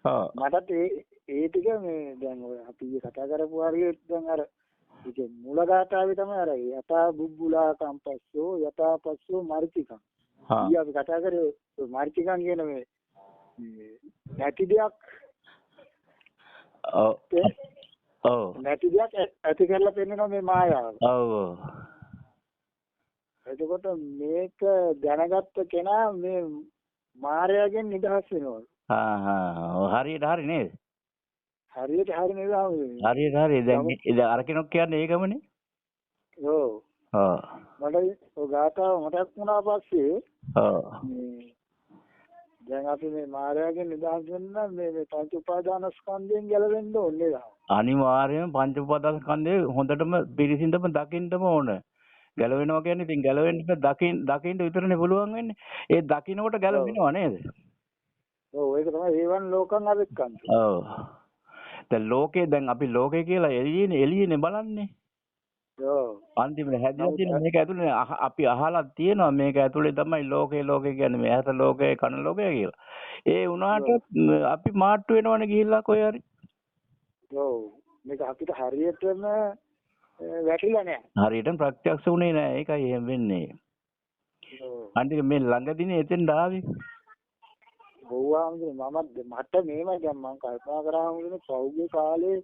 මටත් ඒ ටික මේ දැන් ඔය අපි කතා කරපු හරියට දැන් අර ඒක මූල ගාථාවේ තමයි අර යථා බුබ්බුලා කම්පස්සෝ යථාපස්සෝ මර්තිකං. ඊ අපි කතා කරේ මර්තිකං කියන මේ නැති දෙයක් නැති දෙයක් ඇති කරලා පෙන්නනවා මේ මායාව. එතකොට මේක දැනගත්ත කෙනා මේ මායාවෙන් නිදහස් වෙනවා. හරියට හරි නේද? හරියට හරි නේද? හරියට හරි. දැන් අර කෙනෙක් කියන්නේ ඒකමනේ. ඔව්. මට ඔය ගාථාව මතක් වුණා පස්සේ දැන් අපි මේ මායාවෙන් නිදහස් වෙන්න මේ පංච උපාදානස්කන්ධයෙන් ගැලවෙන්න ඕනේ නේද? අනිවාර්යයෙන්ම පංච උපාදානස්කන්ධය හොඳටම පිරිසිදුම දකින්නම ඕන. ගැලවෙනවා කියන්නේ ඉතින් ගැලවෙන්න දකින්න විතරනේ පුළුවන් වෙන්නේ. ඒ දකින්නකොට ගැලවෙනවා නේද? ඔව් ඒක තමයි හේවන් ලෝකං අවික්කන්ත. ඔව්. දැන් ලෝකේ දැන් අපි ලෝකේ කියලා එළියනේ බලන්නේ. ඔව්. අන්තිමට හැදලා තියෙන මේක ඇතුලේ අපි අහලා තියෙනවා මේක ඇතුලේ තමයි ලෝකේ කියන්නේ මේ ඇස ලෝකේ කන ලෝකේ කියලා. ඒ වුණාට අපි මාට්ටු වෙනවනේ ගිහිල්ලා කොහේ හරි. ඔව්. මේක අපිට හරියටම වැටිලා නැහැ. හරියටම ප්‍රත්‍යක්ෂ වුණේ නැහැ. ඒකයි එහෙම වෙන්නේ. ඔව්. අන්තිම මේ ළඟදීනේ එතෙන් ආවේ. බොව්වාමනේ මට මේව දැන් මම කල්පනා කරාම පෞද්ගලික කාලේ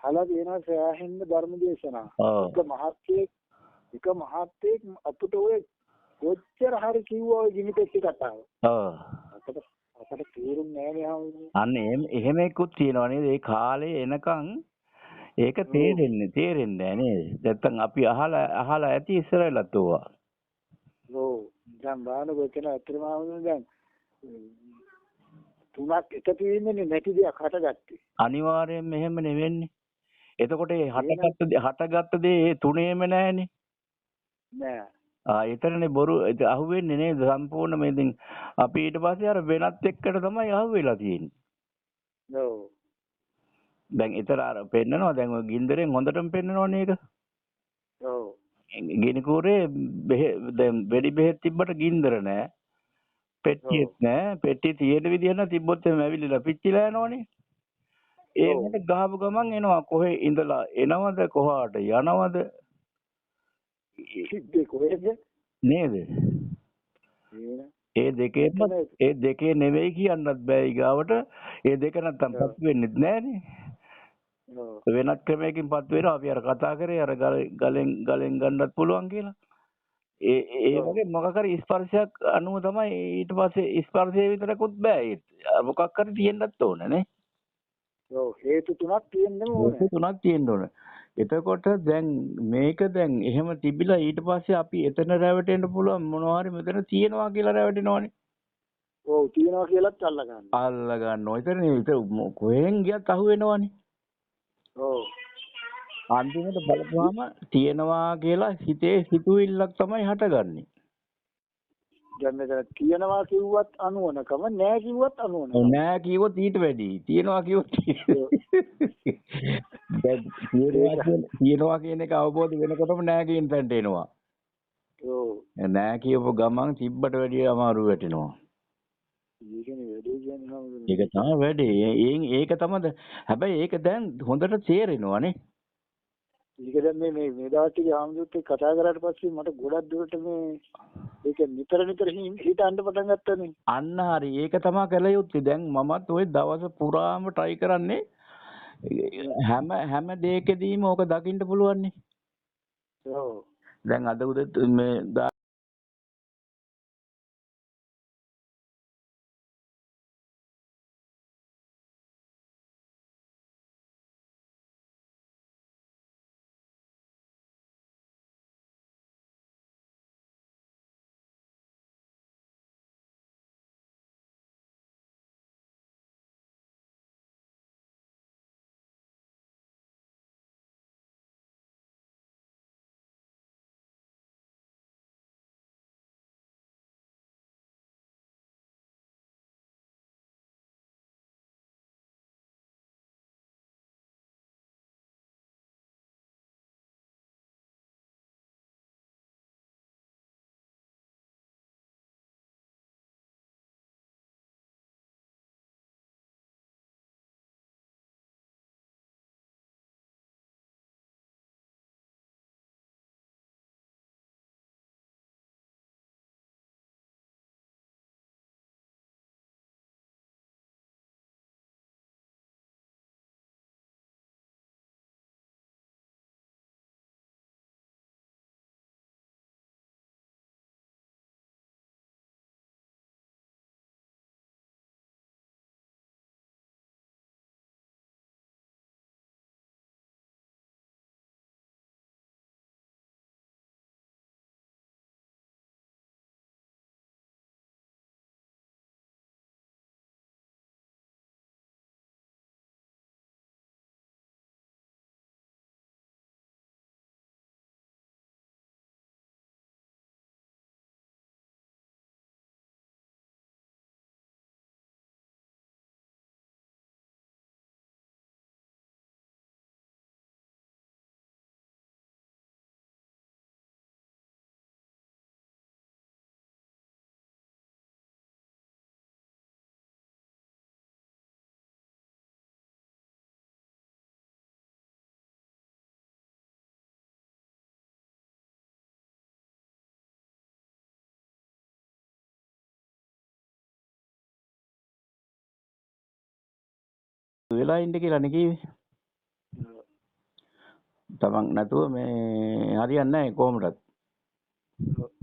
හලා තියෙනවා සෑහෙන්න ධර්ම දේශනා. එක මහත්යෙක් අපිට ඔය කොච්චර හරි කිව්වා ඔය ගිනිපෙට්ටි කතාව. අපට තේරුන්නේ නැහැ අන්න එහෙම එකකුත් තියෙනවා නේද? ඒ කාලේ එනකන් ඒක තේරෙන්නේ නේද? නැත්තම් අපි අහලා ඇති ඉස්සරහලත් ඕවා. ඔව්. දැන් බානකෝ කියන අත්‍තරම දැන් තුනක් එකතු වෙන්නේ නැති දෙයක් හටගත්තේ. අනිවාර්යයෙන්ම එහෙම නෙවෙන්නේ. එතකොට ඒ හටගත්ත දේ ඒ තුනේම නැහැනේ. නෑ. එතරනේ බොරු අහුවෙන්නේ නේද සම්පූර්ණ මේ ඉතින් අපි ඊට පස්සේ අර වෙනත් එක්කට තමයි අහුවෙලා තියෙන්නේ. ඔව්. දැන් ඊතර අර පෙන්නනවා දැන් ඔය ගින්දරෙන් හොඳටම පෙන්නනවනේ ඒක. ඔව්. ගිනි කූරේ දැන් වෙඩි බෙහෙත් තිබ්බට ගින්දර නෑ. පෙට්ටියක් නෑ. පෙට්ටිය තියෙන විදිහ නම් තිබ්බොත් එහම ඇවිල්ලා පිච්චිලා යනවනේ. ඒකට ගහපු ගමන් එනවා කොහේ ඉඳලා එනවද කොහාට යනවද නේද? ඒ දෙකේ නෙවෙයි කියන්නත් බෑ ඊගාවට. ඒ දෙක නැත්තම් පත් වෙන්නෙත් නෑනේ. වෙනත් ක්‍රමයකින් පත් වෙනවා. අපි අර කතා කරේ අර ගලෙන් ගන්නත් පුළුවන් කියලා. ඒ වගේ මොකක් හරි ස්පර්ශයක් අනුව තමයි ඊට පස්සේ ස්පර්ශය විතරකුත් බෑ. මොකක් හරි තියෙන්නත් ඕන නේ. ඔව් හේතු තුනක් තියෙන්න ඕන. එතකොට දැන් මේක දැන් එහෙම තිබිලා ඊට පස්සේ අපි එතන රැවටෙන්න පුළුවන් මොනවා හරි මෙතන තියෙනවා කියලා රැවටෙනවනේ. ඔව් තියෙනවා කියලාත් අල්ල ගන්නවා. එතන කොහෙන් ගියත් අහු වෙනවනේ. ඔව්. අන්තිමට බලපුවාම තියෙනවා කියලා හිතේ සිතුවිල්ලක් තමයි හටගන්නේ. දැන් මෙතන තියෙනවා කිව්වත් අනුවනකම නෑ කිව්වත් අනුවනකම. නෑ කිව්වොත් ඊට වැඩි. තියෙනවා කිව්වොත් දැන් තියෙනවා කියන එක අවබෝධ වෙනකොටම නෑ කියන තැනට එනවා. ඔව්. නෑ කියපුව ගමන් තිබ්බට වැඩිය අමාරු වෙටෙනවා. ඒක තමයි වැඩේ. ඒක තමයි. හැබැයි ඒක දැන් හොඳට තේරෙනවානේ. ඒක දැන් මේ දවස් ටිකේ ආම්දුත් කතා කරාට පස්සේ මට ගොඩක් දුරට මේ ඒක නිතර හිතන්න පටන් ගත්තානේ. අන්න හරි. ඒක තමයි කළ යුත්තේ. දැන් මමත් ওই දවස පුරාම try කරන්නේ හැම දෙයකදීම ඕක දකින්න පුළුවන් නේ. ඔව්. දැන් අද උදේ මේ වෙලා ඉන්න කියලා නේ කිව්වේ. තමන් නැතුව මේ හරියන්නේ නැහැ කොහොමදත්.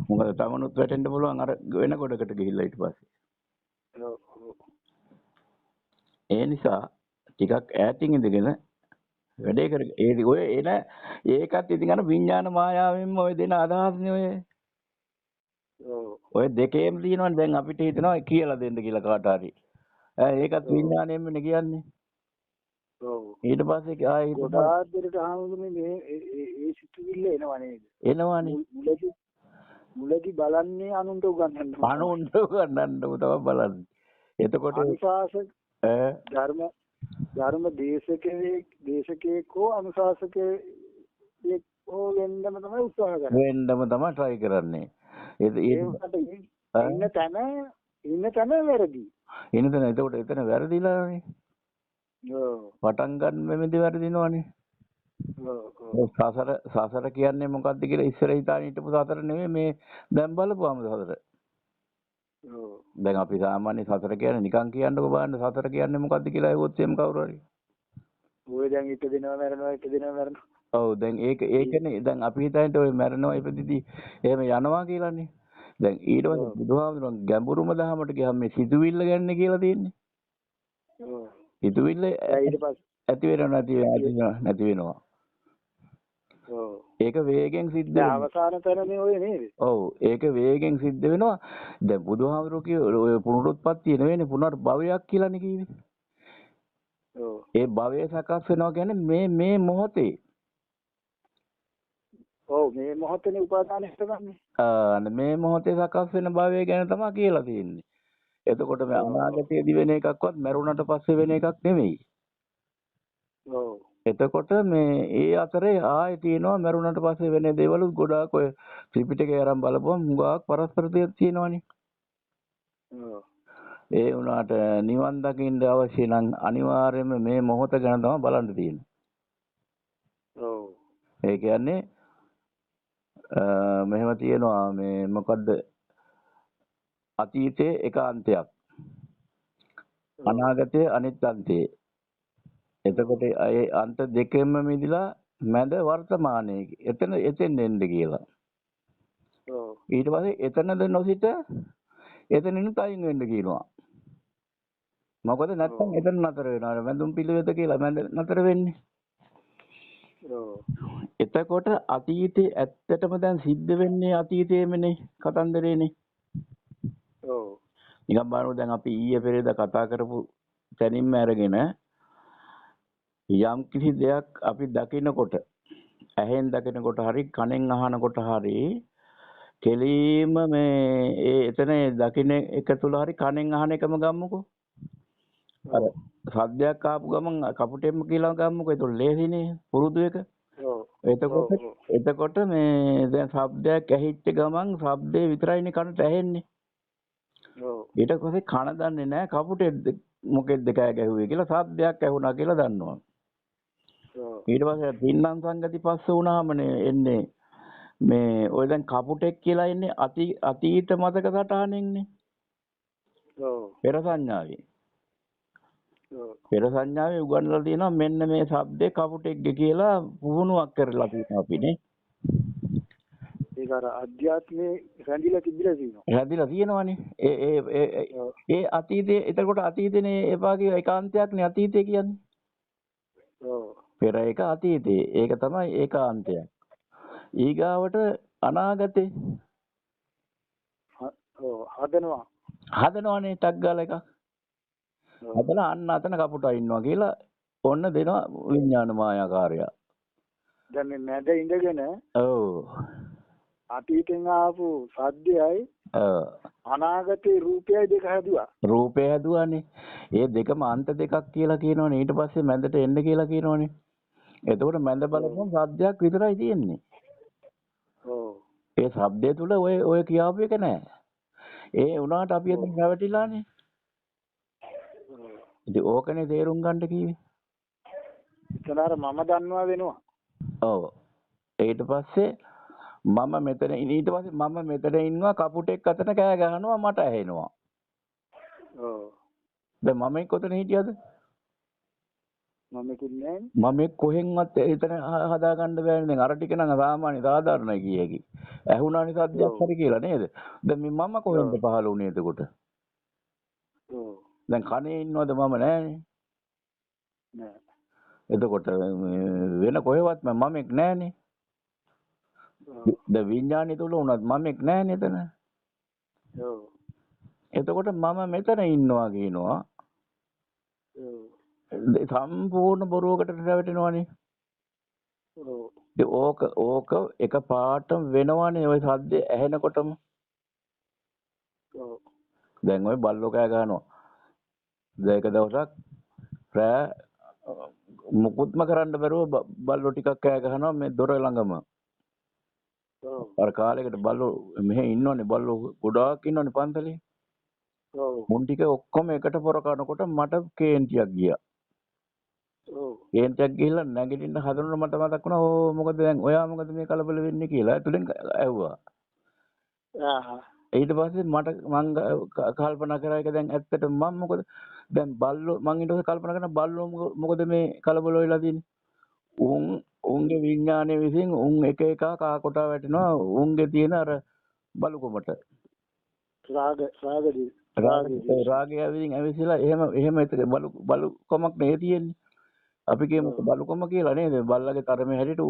මොකද තමනුත් වැටෙන්න පුළුවන් අර වෙන කොටකට ගිහිල්ලා ඊට පස්සේ. ඒ නිසා ටිකක් ඈතින් ඉඳගෙන වැඩේ කර ඒ ඔය එන ඒකත් ඉතින් අර විඥාන මායාවෙන්ම ඔය දෙන අදහස්නේ ඔය. ඔය දෙකේම තියෙනවනේ දැන් අපිට හිතනවා කියලා දෙන්න කියලා කාට හරි. ඒකත් විඥාණයෙන්මනේ කියන්නේ. ඔව්. ඊට පස්සේ ආයෙ ගොඩාක් දෙරට ආවුනේ මේ ඒ සිතුවිල්ල එනවා නේද? එනවනේ. මුලදී බලන්නේ අනුන්ට උගන්වන්න. අනුන්ට උගන්වන්න තමයි බලන්නේ. එතකොට අනුශාසක ධර්ම දේශකයෙක් හෝ අනුශාසකයෙක් හෝ වෙන්නම තමයි උත්සාහ කරන්නේ. වෙන්නම තමයි try කරන්නේ. ඉන්න තැන වැරදි. ඉන්න තැන එතකොට එතන වැරදිලානේ. පටන් ගන්න මෙමෙදි වැරදිනවනේ. සසර කියන්නේ මොකද්ද කියලා ඉස්සර හිතාන හිටපු සසර නෙමෙයි මේ දැන් බලපුවාම සසර. දැන් අපි සාමාන්‍ය සසර කියන්නේ නිකන් කියන්නකො බලන්න සසර කියන්නේ මොකද්ද කියලා ඇහුවොත් එම් කවුරු හරි. ඔය දැන් ඉපදිනවා මැරෙනවා. ඔව් දැන් ඒකනේ දැන් අපි හිතන්නේ ඔය මැරෙනවා ඉපදිදී එහෙම යනවා කියලානේ. දැන් ඊට පස්සේ බුදුහාමුදුරන් ගැඹුරුම දහමට ගියාම මේ සිතුවිල්ල ගැන කියලා තියෙන්නේ. සිතුවිල්ල ඊට පස්සේ ඇති වෙනව නැති වෙනවා. ඒක වේගෙන් සිද්ධ වෙනවා. අවසාන තැනනේ ඔය නේද? ඔව් ඒක වේගෙන් සිද්ධ වෙනවා. දැන් බුදුහාමුදුරුවෝ කිය ඔය පුනරුත්පත්තිය නෙවෙයිනේ පුනර්භවයක් කියලානේ කිව්වේ. ඔව්. ඒ භවය සකස් වෙනවා කියන්නේ මේ මොහොතේ. ඔව් මේ මොහොතේ උපාදාන හිටගන්නේ. මේ මොහොතේ සකස් වෙන භවය ගැන තමයි කියලා තියෙන්නේ. එතකොට මේ අනාගතයේදී වෙන එකක්වත් මරුණට පස්සේ වෙන එකක් නෙමෙයි. ඔව්. එතකොට මේ ඒ අතරේ ආයෙ තියෙනවා මරුණට පස්සේ වෙන දේවල් ගොඩාක් ඔය ත්‍රිපිටකය අරන් බලපුවම හුඟක් පරස්පර තියෙනවනේ. ඒ වුණාට නිවන් දකින්න අවශ්‍ය නම් අනිවාර්යයෙන්ම මේ මොහොත ගැන තමයි බලන්න තියෙන්නේ. ඔව්. ඒ කියන්නේ මෙහෙම තියෙනවා මේ මොකද්ද අතීතයේ එක අන්තයක් අනාගතයේ අනිත් අන්තය. එතකොට ඒ අන්ත දෙකෙන්ම මිදලා මැද වර්තමානයේ එතෙන් එන්න කියලා. ඔව්. ඊට පස්සේ එතනද නොසිට එතනින් තයින් වෙන්න කියනවා. මොකද නැත්තම් එතන නතර වෙනවා. මැදුම් පිළිවෙත කියලා මැද නතර වෙන්නේ. ඔව්. එතකොට අතීතේ ඇත්තටම දැන් සිද්ධ වෙන්නේ අතීතයේමනේ කතන්දරේනේ. ඔව්. නිකන් බලමු දැන් අපි ඊයේ පෙරේද කතා කරපු තැනින්ම අරගෙන යම් කිසි දෙයක් අපි දකිනකොට ඇහෙන් දකිනකොට හරි කනෙන් අහනකොට හරි කෙලීම මේ ඒ එතන දකින එක තුල හරි කනෙන් අහන එකම ගම්මුකෝ. අර සද්දයක් ආපු ගමන් කපුටෙම්ම කියලා ගම්මුකෝ. ඒක ලේසිනේ පුරුදු එක. එතකොට මේ දැන් ශබ්දයක් ඇහිච්ච ගමන් ශබ්දේ විතරයිනේ කනට ඇහෙන්නේ. ඊට පස්සේ කන දන්නේ නැහැ කපුටෙක්ද මොකෙක්ද කෑ ගැහුවේ කියලා ශබ්දයක් ඇහුණා කියලා දන්නවා. ඊට පස්සේ පින්නම් සංගති පස්ස වුණාමනේ එන්නේ මේ ඔය දැන් කපුටෙක් කියලා ඉන්නේ අතීත මතක සටහනෙන්නේ. පෙර සංඥාවේ. පෙර සංඥාවේ උගන්වලා තියෙනවා මෙන්න මේ શબ્දේ කපුටෙක්ගේ කියලා පුහුණුවක් කරලා තියෙනවා අපිනේ. ඒක අර අධ්‍යාත්මේ රැඳිලා තිබිලා තියෙනවා. රැඳිලා තියෙනවානේ. ඒ අතීතේ එතකොට අතීතේනේ එපා කිය ඒකාන්තයක්නේ අතීතේ කියන්නේ. ඔව්. පෙර එක අතීතේ. ඒක තමයි ඒකාන්තයක්. ඊගාවට අනාගතේ. ඔව් හදනවානේ ටක් ගාලා එකක්. හදලා අන්න අතන කපුටා ඉන්නවා කියලා ඔන්න දෙනවා විඥාන මායාකාරය. දැන් මේ මැද ඉඳගෙන ඔව් අතීතෙන් ආපු සද්දයයි අනාගතේ රූපයයි දෙක හැදුවා. රූපය හැදුවානේ. ඒ දෙකම අන්ත දෙකක් කියලා කියනවනේ. ඊට පස්සේ මැදට එන්න කියලා කියනවනේ. එතකොට මැද බලපුවම සද්දයක් විතරයි තියෙන්නේ. ඔව්. ඒ ශබ්දය තුල ඔය කියාපු එක නෑ. ඒ වුණාට අපි එතන රැවටිලානේ. ඉතින් ඕකනේ තේරුම් ගන්න කිව්වේ. එතනර මම දන්නවා වෙනවා. ඔව්. ඊට පස්සේ මම මෙතන ඉන්නවා කපුටෙක් අතන කෑ ගහනවා මට ඇහෙනවා. ඔව්. දැන් මම කොතන හිටියද? මමෙකුත් නැහැ. මම කොහෙන්වත් එතන හදාගන්න බෑනේ. දැන් අර ටික නම් සාමාන්‍ය සාධාරණයි කිය හැකි. ඇහුණානේ සද්දයක් හරි කියලා නේද? දැන් මේ මම කොහෙන්ද පහළ වුණේ එතකොට? දැන් කනේ ඉන්නවද මම නෑනේ. නෑ. එතකොට වෙන කොහෙවත් මමෙක් නෑනේ. ද විඥානය තුල උනත් මමෙක් නෑනේ එතන. එතකොට මම මෙතන ඉන්නවා කියනවා. සම්පූර්ණ බොරුවකට රැවටෙනවනේ. ඕක එක පාටම වෙනවනේ ওই සද්දේ ඇහෙනකොටම. දැන් ওই බල්ලෝ කෑ ගහනවා. දැන් එක දවසක් රෑ මුකුත්ම කරන්න බැරුව බල්ලෝ ටිකක් කෑ ගහනවා මේ දොර ළඟම. අර කාලෙකට බල්ලෝ මෙහෙ ඉන්නවනේ බල්ලෝ ගොඩාක් ඉන්නවනේ පන්සලේ. මුන් ටික ඔක්කොම එකට පොර කනකොට මට කේන්තියක් ගියා. කේන්තියක් ගිහිල්ලා නැගිටින්න හදනකොට මට මතක් වුණා ඕ මොකද දැන් ඔයා මොකද මේ කලබල වෙන්නේ කියලා ඇතුලෙන් ඇහුවා. ඊට පස්සේ මං කල්පනා කරා එක දැන් ඇත්තට මම මොකද දැන් බල්ලෝ මං ඊට පස්සේ කල්පනා කරන බල්ලෝ මොකද මේ කලබල වෙලා තියෙන්නේ. උන්ගේ විඥානයේ විසින් උන් එක එක කා කොටා වැටෙනවා උන්ගේ තියෙන අර බලුකොමට. රාගය විසින් ඇවිස්සලා එහෙම බලුකොමක් නේ තියෙන්නේ. අපි කියමු බලුකොම කියලා නේද? බල්ලගේ තරමේ හැටියට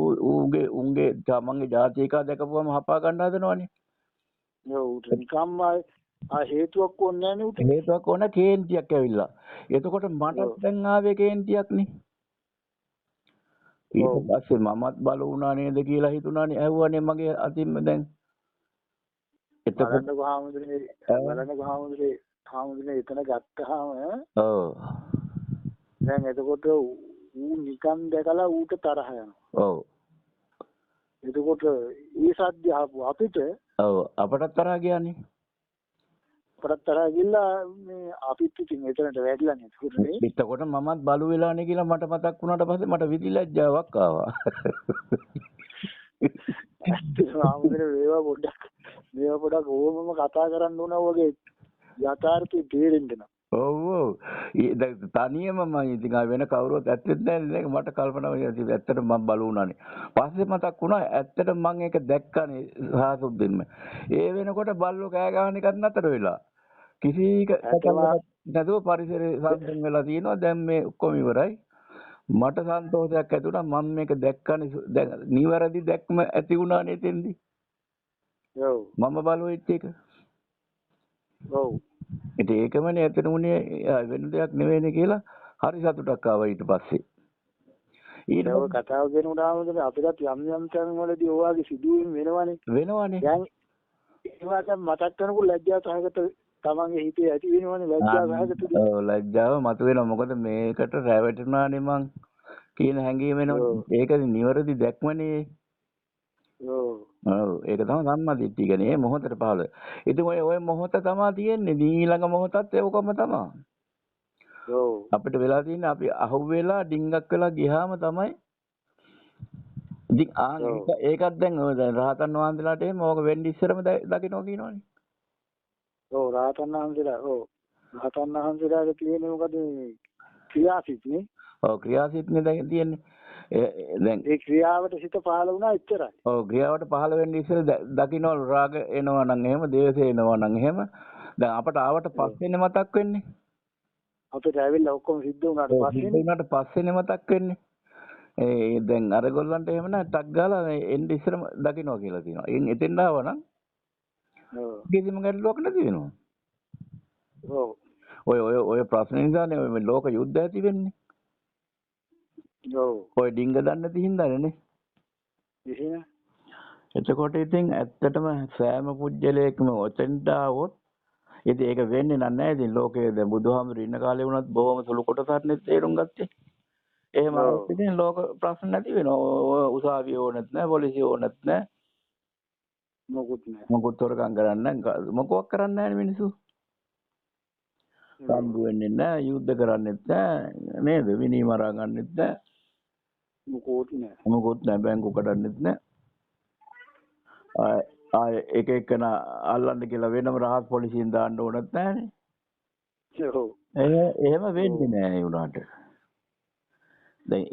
උන්ගේ තමන්ගේ ජාති එක දැකපුවම හපා ගන්න හදනවනේ. නිකම්ම හේතුවක් ඕනේ නැහැ නේ උට. හේතුවක් ඕන කේන්තියක් ඇවිල්ලා. එතකොට මට දැන් ආවේ කේන්තියක් නේ. ඊට පස්සේ මමත් බලු වුණා නේද කියලා හිතුණානේ ඇහුවානේ මගේ අතින්ම දැන්. එතකොට හාමුදුරනේ එතන ගත්තාම දැන් එතකොට ඌ නිකන් දැකලා ඌට තරහ යනවා. එතකොට ඒ සද්ද ආපු අපිට අපටත් තරහ ගියානේ. අපටත් තරහ ගිහලා මේ අපිත් ඉතින් එතනට වැටිලා නේ. එතකොට මමත් බලු වෙලානේ කියලා මට මතක් වුණාට පස්සේ මට විදිලැජ්ජාවක් ආවා. මේවා පොඩක් ඕමම කතා කරන්න උනා වගේ යථාර්ථය තේරෙන්න නම්. ඔව්. තනියම මම ඉතින් වෙන කවුරුවත් ඇත්තෙත් නැහැ මට කල්පනා වුණා ඇත්තටම මම බලු වුණානේ. පස්සේ මතක් වුණා ඇත්තටම මම ඒක දැක්කනේ සාසුද්දෙන්ම. ඒ වෙනකොට බල්ලෝ කෑ ගහන එකත් නතර වෙලා. කිසි නැතුව පරිසරය සම්පූර්ණ වෙලා තියෙනවා. දැන් මේ ඔක්කොම ඉවරයි. මට සන්තෝෂයක් ඇති වුණා මම මේක දැක්කනේ දැන් නිවැරදි දැක්ම ඇති වුණානේ එතෙන්දී. මම බලුවෙච්ච එක. ඉතින් ඒකමනේ ඇත්තට උනේ වෙන දෙයක් නෙවෙයිනේ කියලා හරි සතුටක් ආවා ඊට පස්සේ. ඊට කතාව කියනකොටම අපිට යම් තැන් වලදී ඔයාගේ සිදුවීම් වෙනවනේ. දැන් ඒවට මතක් කරනකොට ලැජ්ජාව සහගත තමන්ගේ හිතේ ඇති වෙනවනේ ලැජ්ජාව සහගත. ලැජ්ජාව මතුවෙනවා. මොකද මේකට රැවටුණානේ මං කියන හැඟීම එනවා. ඒකනේ නිවැරදි දැක්මනේ. ඒක තමයි සම්මාදිට්ඨිය කියන්නේ. මේ මොහොතට පහළ. ඉතින් ඔය මොහොත තමයි තියෙන්නේ. ඊළඟ මොහොතත් ඒකම තමයි. අපිට වෙලා තියෙන්නේ අපි අහුවෙලා ඩිංගක් වෙලා ගියාම තමයි. ඉතින් ඒකත් දැන් රහතන් වහන්සේලාට එහෙම ඕක වෙන්න ඉස්සරම දකින්න කියනවනේ. රහතන් වහන්සේලාගේ තියෙන්නේ මොකද ක්‍රියාසිටනේ. ක්‍රියාසිටනේ දැන් තියෙන්නේ. දැන් ඒ ක්‍රියාවට සිත පහළ වුණා එච්චරයි. ක්‍රියාවට පහළ වෙන්න ඉස්සෙල් දකින්නවලු රාග එනවා නම් එහෙම, දේශ එනවා නම් එහෙම. දැන් අපට ආවට පස්සේනේ මතක් වෙන්නේ. අපිට ඇවිල්ලා ඔක්කොම සිද්ධ වුණාට පස්සේනේ මතක් වෙන්නේ. දැන් අරගොල්ලන්ට එහෙම නෑ ටක් ගාලා එන්න ඉස්සරම දකින්නවා කියලා තියෙනවා. එතෙන් ආවනම් කිසිම ගැටලුවක් නැති වෙනවා. ඔය ප්‍රශ්න නිසානේ ඔය ලෝක යුද්ධ ඇති වෙන්නේ. ඔය ඩිංග දන්නේ නැති හින්දානේ. එතකොට ඉතින් ඇත්තටම සෑම පුජ්‍යලයකම ඔතෙන්ට આવොත් ඉතින් ඒක වෙන්නේ නැහැ. ඉතින් ලෝකයේ දැන් බුදුහාමුදුරු ඉන්න කාලේ වුණත් බොහොම සුළු කොටසක් තේරුම් ගත්තේ. එහෙම ඉතින් ලෝක ප්‍රශ්න නැති වෙනවා. උසාවිය ඕනෙත් නැහැ, පොලිසිය ඕනෙත් නැහැ. මොකුත් හොරකම් කරන්නේ නැහැ. මොකක් කරන්නේ නැහැ මිනිස්සු. සම්බු වෙන්නේ නැහැ, යුද්ධ කරන්නේත් නැහැ නේද? විනී මරා ගන්නෙත් නැහැ. මොකුත් නැහැ. බැංකු කඩන්නෙත් නැහැ. එක එකන අල්ලන්න කියලා වෙනම රහස් පොලිසියෙන් දාන්න ඕනත් නැහනේ. එහෙම වෙන්නේ නැහැ ඒ උනාට. දැන්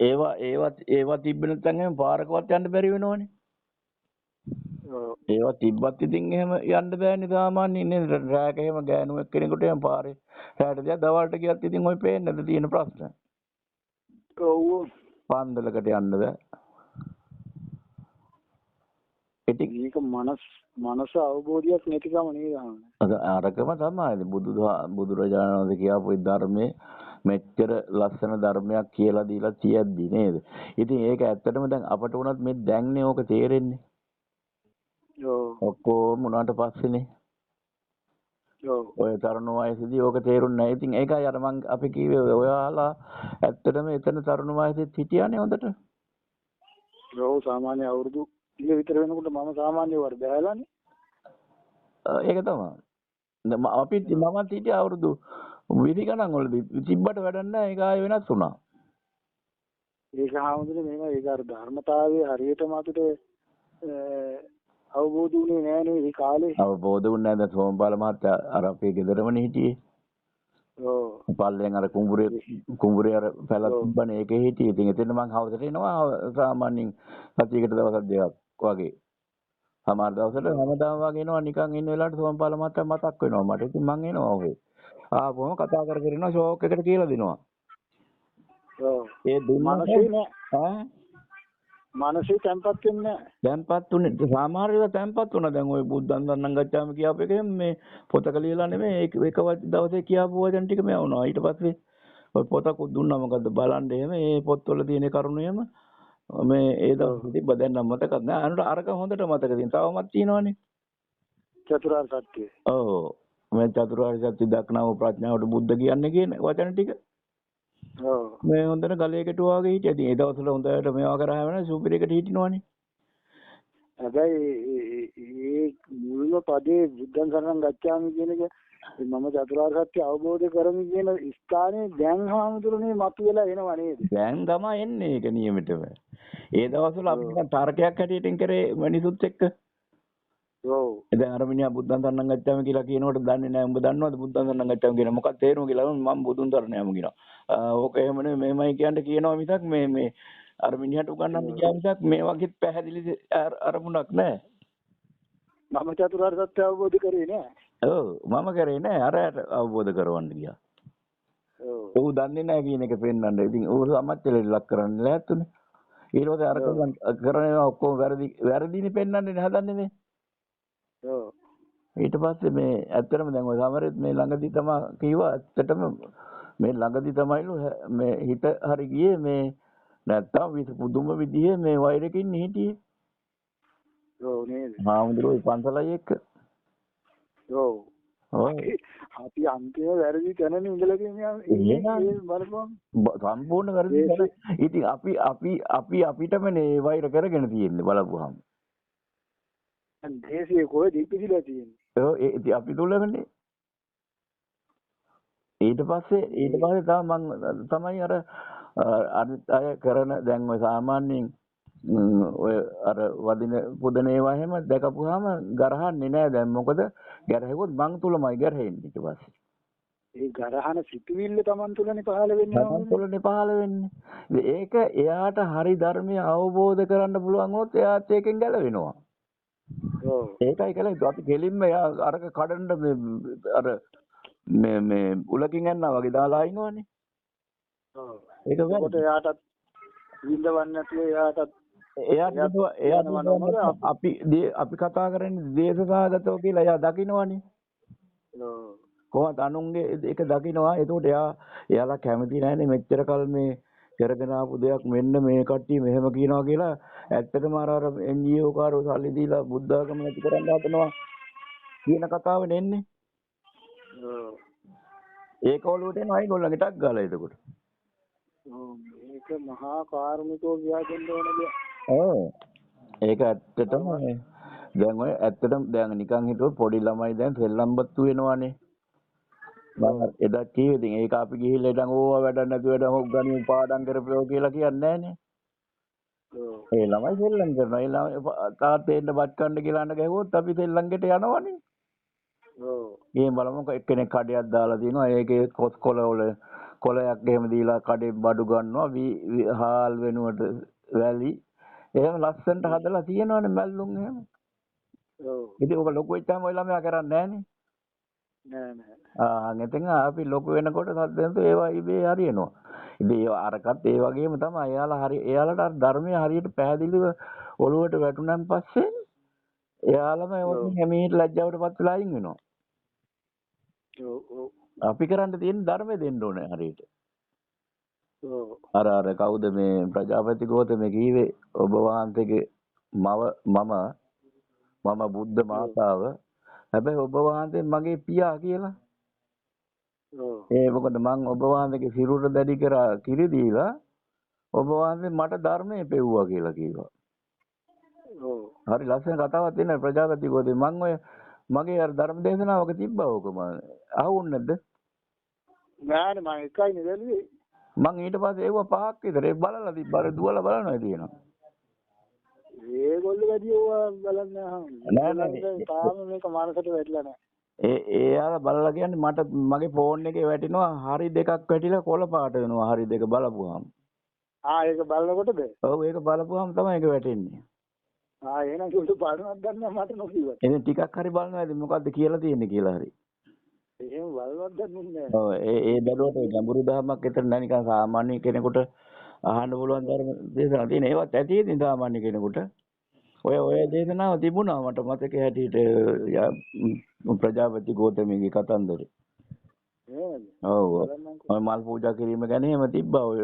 ඒවා තිබ්බ නැත්නම් එහෙම පාරකවත් යන්න බැරි වෙනවනේ. ඒවා තිබ්බත් ඉතින් එහෙම යන්න බෑනේ සාමාන්‍යයෙන් නේද? රැයක එහෙම ගෑනු එක්කෙනෙකුට එහෙම පාරේ රැයට ගියා දවල්ට ගියත් ඉතින් ඔය පේන්නේ නැද්ද තියෙන ප්‍රශ්න? ඔව්. පන්දලකට යන්න බෑ. ඉතින් මේක මනස අවබෝධයක් නැතිකම නේද? අරකම තමයි බුදුරජාණන් වහන්සේ කියපු ධර්මයේ මෙච්චර ලස්සන ධර්මයක් කියලා දීලා තියෙද්දි නේද? ඉතින් ඒක ඇත්තටම දැන් අපට උනත් මේ දැන්නේ ඕක තේරෙන්නේ. ඔක්කොම උනාට පස්සේනේ. ඔය තරුණ වයසේදී ඕක තේරුන්නේ නැහැ. ඉතින් ඒකයි අර මං අපි කිව්වේ ඔයාලා ඇත්තටම එතන තරුණ වයසේත් හිටියානේ හොඳට. ඔව් සාමාන්‍ය අවුරුදු 30 විතර වෙනකොට මම සාමාන්‍ය වර බෑලානේ. ඒක තමයි. අපිත් මමත් හිටිය අවුරුදු 20 ගණන් වලදී තිබ්බට වැඩක් නැහැ. ඒක ආයෙ වෙනස් වුණා. ඒක හාමුදුරනේ මේවා ඒක අර ධර්මතාවයේ හරියටම අපිට අවබෝධ වුණේ නෑනේ ඒ කාලේ. අවබෝධ වුණේ නැහැ. සෝමපාල මහත්තයා අර අපේ ගෙදරමනේ හිටියේ. ඔව්. පල්ලෙන් අර කුඹුරේ අර පැලක් තිබ්බනේ ඒකේ හිටියේ. ඉතින් එතන මං හවසට එනවා සාමාන්‍යයෙන් සතියකට දවසක් දෙකක් වගේ. සමහර දවසට හැමදාම වගේ එනවා නිකන් ඉන්න වෙලාවට සෝමපාල මහත්තයා මතක් වෙනවා මට. ඉතින් මං එනවා ඔහේ. ආපුවම කතා කර කර ඉන්නවා ෂෝක් එකට කියලා දෙනවා. ඔව්. ඒ මනසේ නෑ. මනසේ තැම්පත් වෙන්නේ නෑ. තැම්පත් උනේ සමහර ඒවා තැම්පත් වුණා. දැන් ওই බුද්ධං දන්නං ගච්ඡාම කියපු එකෙන් මේ පොතක ලියලා නෙමෙයි ඒක දවසේ කියපු වචන ටික මේ වුණා. ඊට පස්සේ ඔය පොතක් දුන්නා මොකද්ද බලන්න එහෙම ඒ පොත්වල තියෙන කරුණු එහෙම මේ ඒ දවස් තිබ්බ දැන් නම් මතකත් නෑ. අනුර අරක හොඳට මතක තියෙන. තවමත් තියෙනවනේ. චතුරාර්ය සත්‍ය. ඔව්. මේ චතුරාර්ය සත්‍ය දක්නව ප්‍රඥාවට බුද්ධ කියන්නේ කියන වචන ටික. ඔව්. මේ හොඳට ගලේ කෙටුවා වගේ හිටියා. ඉතින් ඒ දවස්වල හොඳට මේවා කරාම නේ සුපිරියකට හිටිනවනේ. හැබැයි ඒ මුල්ම පදේ බුද්ධං සරණං ගච්ඡාමි කියන එක මම චතුරාර්ය සත්‍ය අවබෝධ කරමි කියන ස්ථානේ දැන් හාමුදුරනේ මතුවලා එනවා නේද? දැන් තමයි එන්නේ ඒක නියමිතව. ඒ දවස්වල අපි නිකන් තර්කයක් හැටියට කරේ මිනිසුත් එක්ක. ඔව්. දැන් අර මිනිහා බුද්ධං සරණං ගච්ඡාමි කියලා කියනකොට දන්නේ නැහැ. උඹ දන්නවද බුද්ධං සරණං ගච්ඡාමි කියන මොකක්ද තේරුම කියලා මම බුදුන් සරණ යමු කියනවා. ඕක එහෙම නෙමෙයි මේමයි කියනවා මිසක් මේ අර මිනිහට උගන්වන්න ගියා මිසක් මේ වගේ පැහැදිලි අරමුණක් නැහැ. මම චතුරාර්ය සත්‍ය අවබෝධ කරේ නෑ. ඔව් මම කරේ නෑ අරයට අවබෝධ කරවන්න ගියා. ඔව්. ඌ දන්නේ නැහැ කියන එක පෙන්වන්න. ඉතින් ඌ සමච්චලෙ ලක් කරන්න ලෑස්තුනේ. ඊට පස්සේ අර කරන ඔක්කොම වැරදිනේ පෙන්වන්නේ හදන්නේ නේ. ඔව්. ඊට පස්සේ මේ ඇත්තටම දැන් ඔය සමරෙත් මේ ළඟදී තමයි කිව්වා ඇත්තටම මේ ළඟදී තමයිලු මේ හිත හරි ගියේ මේ නැත්තම් පුදුම විදිහේ මේ වෛරකින් හිටියේ. ඔව් නේද? හාමුදුරුවෝ පන්සලයි එක්ක. ඔව්. අපි අන්තිම වැරදි තැනනේ ඉඳලා කියන්නේ බලපන්. සම්පූර්ණ වැරදි තැන. ඉතින් අපිටම මේ වෛර කරගෙන තියෙන්නේ බලපුවාම. දේශයේ කොහෙද ඉපදිලා තියෙන්නේ? ඔව් ඒ අපි තුලමනේ. ඊට පස්සේ තමයි අර අනිත් අය කරන දැන් ඔය සාමාන්‍යයෙන් ඔය අර වදින පුදන ඒවා එහෙම දැකපුවාම ගරහන්නේ නැහැ දැන් මොකද ගැරහෙවොත් මං තුලමයි ගැරහෙන්නේ ඊට පස්සේ. ඒ ගරහන සිතුවිල්ල Taman තුලනේ පහළ වෙන්නේ. Taman තුලනේ පහළ වෙන්නේ. ඒක එයාට හරි ධර්මය අවබෝධ කරන්න පුළුවන් වුණොත් එයාත් ඒකෙන් ගැලවෙනවා. ඔව්. ඒකයි කියලා අපි කෙලින්ම අරක කඩන්න අර මේ උලකින් යනවා වගේ දාලා ඉනවනේ. ඔව්. ඒක කොට එයාටත් විඳවන්න නැතුව එයාට අපි කතා කරන්නේ දේශසහගතව කියලා එයා දකින්නවනේ. ඔව්. කොහොමද අනුන්ගේ ඒක දකින්නවා. ඒකට එයාලා කැමති නැහැනේ මෙච්චර කල් මේ කරගෙන ආපු දෙයක් මෙන්න මේ කට්ටිය මෙහෙම කියනවා කියලා. ඇත්තටම අර NGO කාරෝ සල්ලි දීලා බුද්ධ ආගම නැති කරන්න හදනවා කියන කතාවනේ එන්නේ. ඔව්. ඒක ඔලුවට එනවා ඒගොල්ලන්ගේ ටක් ගාලා එතකොට. ඔව් මේක මහා කාර්මිකෝ ව්‍යාජෙන්න ඕන දෙයක්. ඔව්. ඒක ඇත්තටම දැන් ඔය ඇත්තටම දැන් නිකන් හිතුව පොඩි ළමයි දැන් සෙල්ලම්බත්තු වෙනවානේ. මම එදා කිව්වේ ඉතින් ඒක අපි ගිහිල්ලා ඉතින් ඕවා වැඩක් නැතුව වැඩ ගනිමු පාඩම් කරපුවා කියලා කියන්නේ නැහනේ. ඔව්. ඒ ළමයි සෙල්ලම් කරනවා. ඒ ළමයි තාත්තේට බත් කන්න කියලා අඬ ගැහුවොත් අපි සෙල්ලම්කට යනවනේ. ඔව්. මේ බලමුකෝ එක්කෙනෙක් කඩයක් දාලා දිනවා. ඒකේ කොස් කොළ වල කොලයක් එහෙම දීලා කඩේ බඩු ගන්නවා හාල් වෙනුවට වැලි එහෙම ලස්සනට හදලා තියෙනවනේ මැල්ලුම් එහෙම. ඔව්. ඉතින් ඔක ලොකු වෙච්චාම ඔය ළමයා කරන්නේ නැහනේ. නෑ. එතෙන් අපි ලොකු වෙනකොට සද්දෙන්තු ඒවා ඉබේ හරියනවා. ඉතින් ඒ අරකට ඒ වගේම තමයි එයාලට අර ධර්මය හරියට පැහැදිලිව ඔළුවට වැටුණාන් පස්සේ එයාලම ඒවකින් හැමීට ලැජ්ජාවටපත් වෙලා අයින් වෙනවා. ඔව්. අපි කරන්න තියෙන ධර්මය දෙන්න ඕනේ හරියට. ඔව්. අර කවුද මේ ප්‍රජාපති ගෝතමේ කීවේ ඔබ වහන්සේගේ මම බුද්ධ මාතාව හැබැයි ඔබ වහන්සේ මගේ පියා කියලා. මොකද මං ඔබ වහන්සේගේ සිරුර දැඩි කරා කිරි දීලා ඔබ වහන්සේ මට ධර්මයේ පෙව්වා කියලා කිව්වා. හරි ලස්සන කතාවක් තියෙනවා ප්‍රජාපති ගෝතමේ. මං ඔය මගේ අර ධර්ම දේශනාවක තිබ්බා ඕක මම. අහුන්නේ නැද්ද? නෑනේ මම එකයි නෙදලුවේ. මං ඊට පස්සේ ඒව පහක් විතර ඒ බලලා තිබ්බා. දුවලා බලනවා තියෙනවා. ඒගොල්ලෝ වැඩි ඕවා බලන්නේ නැහැ. තාම මේක මානසට වැටලා නැහැ. එයාලා බලලා කියන්නේ මට මගේ ෆෝන් එකේ වැටෙනවා හරි දෙකක් වැටිලා කොළ පාට වෙනවා හරි දෙක බලපුවාම. ඒක බලනකොටද? ඔව් ඒක බලපුවාම තමයි ඒක වැටෙන්නේ. එහෙනම් උඹ බලනවත් ගන්න මට නොකියුවා. එහෙනම් ටිකක් හරි බලනවාද මොකද්ද කියලා තියෙන්නේ කියලා හරි. එහෙම බලවත් දන්නේ නැහැ. ඔව් ඒ බැලුවට ගැඹුරු දහමක් විතර නෑ නිකන් සාමාන්‍ය කෙනෙකුට අහන්න පුළුවන් ධර්ම දේශනා තියෙන ඒවත් ඇති ඉතින් සාමාන්‍ය කෙනෙකුට. ඔය දේශනාව තිබුණා මට මතක හැටියට ප්‍රජාපති ගෝතමීගේ කතන්දරේ. ඔව් ඔය මල් පූජා කිරීම ගැන එහෙම තිබ්බා. ඔය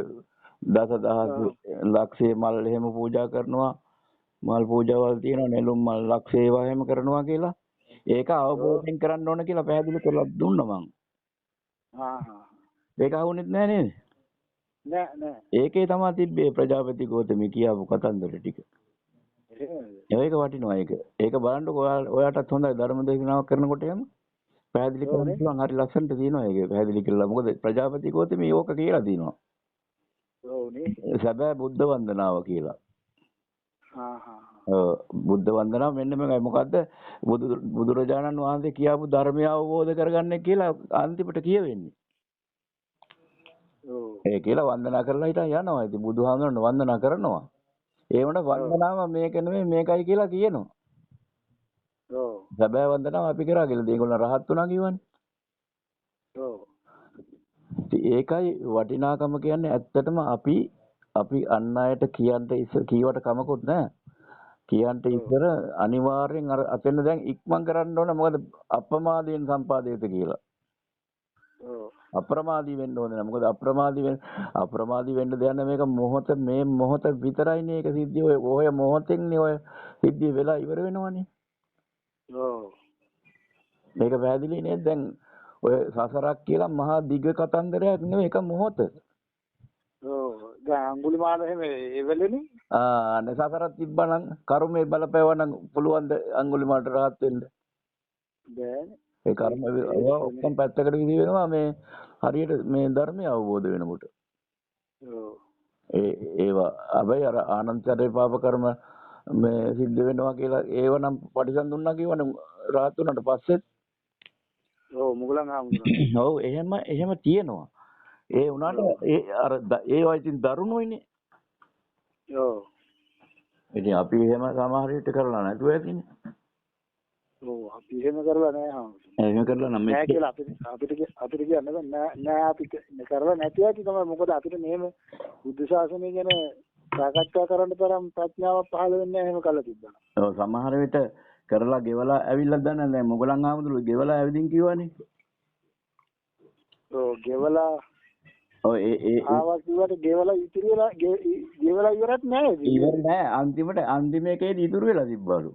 දසදහස් ලක්ෂේ මල් එහෙම පූජා කරනවා. මල් පූජාවල් තියෙනවා නෙළුම් මල් ලක්ෂ ඒවා එහෙම කරනවා කියලා. ඒක අවබෝධයෙන් කරන්න ඕන කියලා පැහැදිලි කරලා දුන්නා මං. ඒක අහුනෙත් නෑ නේද? නෑ. ඒකේ තමයි තිබ්බේ ප්‍රජාපති ගෝතමී කියපු කතන්දර ටික. ඒක වටිනවා ඒක. ඒක බලන්නකො ඔයාටත් හොඳයි ධර්ම දේශනාවක් කරනකොට එහෙම පැහැදිලි කරන්න පුළුවන්. හරි ලස්සනට තියෙනවා ඒක පැහැදිලි කරලා. මොකද ප්‍රජාපති ගෝතමී ඕක කියලා දිනවා. ඔව්නේ. සැබෑ බුද්ධ වන්දනාව කියලා. බුද්ධ වන්දනාව මෙන්න මේකයි. මොකද්ද බුදුරජාණන් වහන්සේ කියපු ධර්මය අවබෝධ කරගන්න කියලා අන්තිමට කියවෙන්නේ. ඒ කියලා වන්දනා කරලා හිටන් යනවා. ඉතින් බුදුහාමුදුරන් වන්දනා කරනවා. ඒ වුණ වන්දනාව මේක නෙමෙයි මේකයි කියලා කියනවා. සැබෑ වන්දනාව අපි කරා කියලා. ඒගොල්ලෝ රහත් වුණා කියවනේ. ඒකයි වටිනාකම කියන්නේ ඇත්තටම අපි අන් අයට කීවට කමකුත් නැහැ. කියන්ට ඉස්සර අනිවාර්යෙන් අර අතෙන් දැන් ඉක්මන් කරන්න ඕන. මොකද අප්‍රමාදයෙන් සම්පාදේත කියලා. අප්‍රමාදී වෙන්න ඕනේ නැහැ. මොකද අප්‍රමාදී වෙන්න දෙයක් නැහැ. මේක මේ මොහොත විතරයිනේ ඒක සිද්ධිය. ඔය මොහොතෙන්නේ ඔය සිද්ධිය වෙලා ඉවර වෙනවනේ. මේක පැහැදිලි නේද? දැන් ඔය සසරක් කියලා මහා දිග කතන්දරයක් නෙවෙයි ඒක මොහොත. දැන් අඟුලිමාල එහෙම එවලනේ. අනේ සසරක් තිබ්බනම් කර්මයේ බලපෑවනම් පුළුවන් ද අඟුලිමාලට rahat වෙන්න? බෑනේ. ඒ කර්ම ඔක්කොම පැත්තකට විදි වෙනවා මේ හරියට මේ ධර්මය අවබෝධ වෙනකොට. ඒවා අබේ අර ආනන්තරේ පාප කර්ම මේ සිද්ධ වෙනවා කියලා ඒවනම් පටිසන් දුන්නා කියවනේ rahat උනට පස්සෙත්. මුගලන් ආමුදුනා. එහෙම තියෙනවා. ඒ උනාට ඒවා ඉතින් දරුණුයිනේ. ඉතින් අපි එහෙම සමහර විට කරලා නැතුව ඇතිනේ. අපි එහෙම කරලා නැහැ. එහෙම කරලා නම් නෑ කියලා අපිට කියන්න නෑ අපි කරලා නැති ඇති තමයි. මොකද අපිට මෙහෙම බුද්ධ ශාසනය ගැන සාකච්ඡා කරන්න තරම් ප්‍රඥාවක් පහළ වෙන්නේ නැහැ එහෙම කළා තිබ්බා. සමහර විට කරලා ගෙවලා ඇවිල්ලා දැන් දැන් මොගලන් ආමුදුළු ගෙවලා ඇවිදින් කිව්වනේ. ගෙවලා ආවා කිව්වට ගෙවලා ඉවරත් නෑ. ඉවර නෑ. අන්තිම එකේදී ඉතුරු වෙලා තිබ්බලු.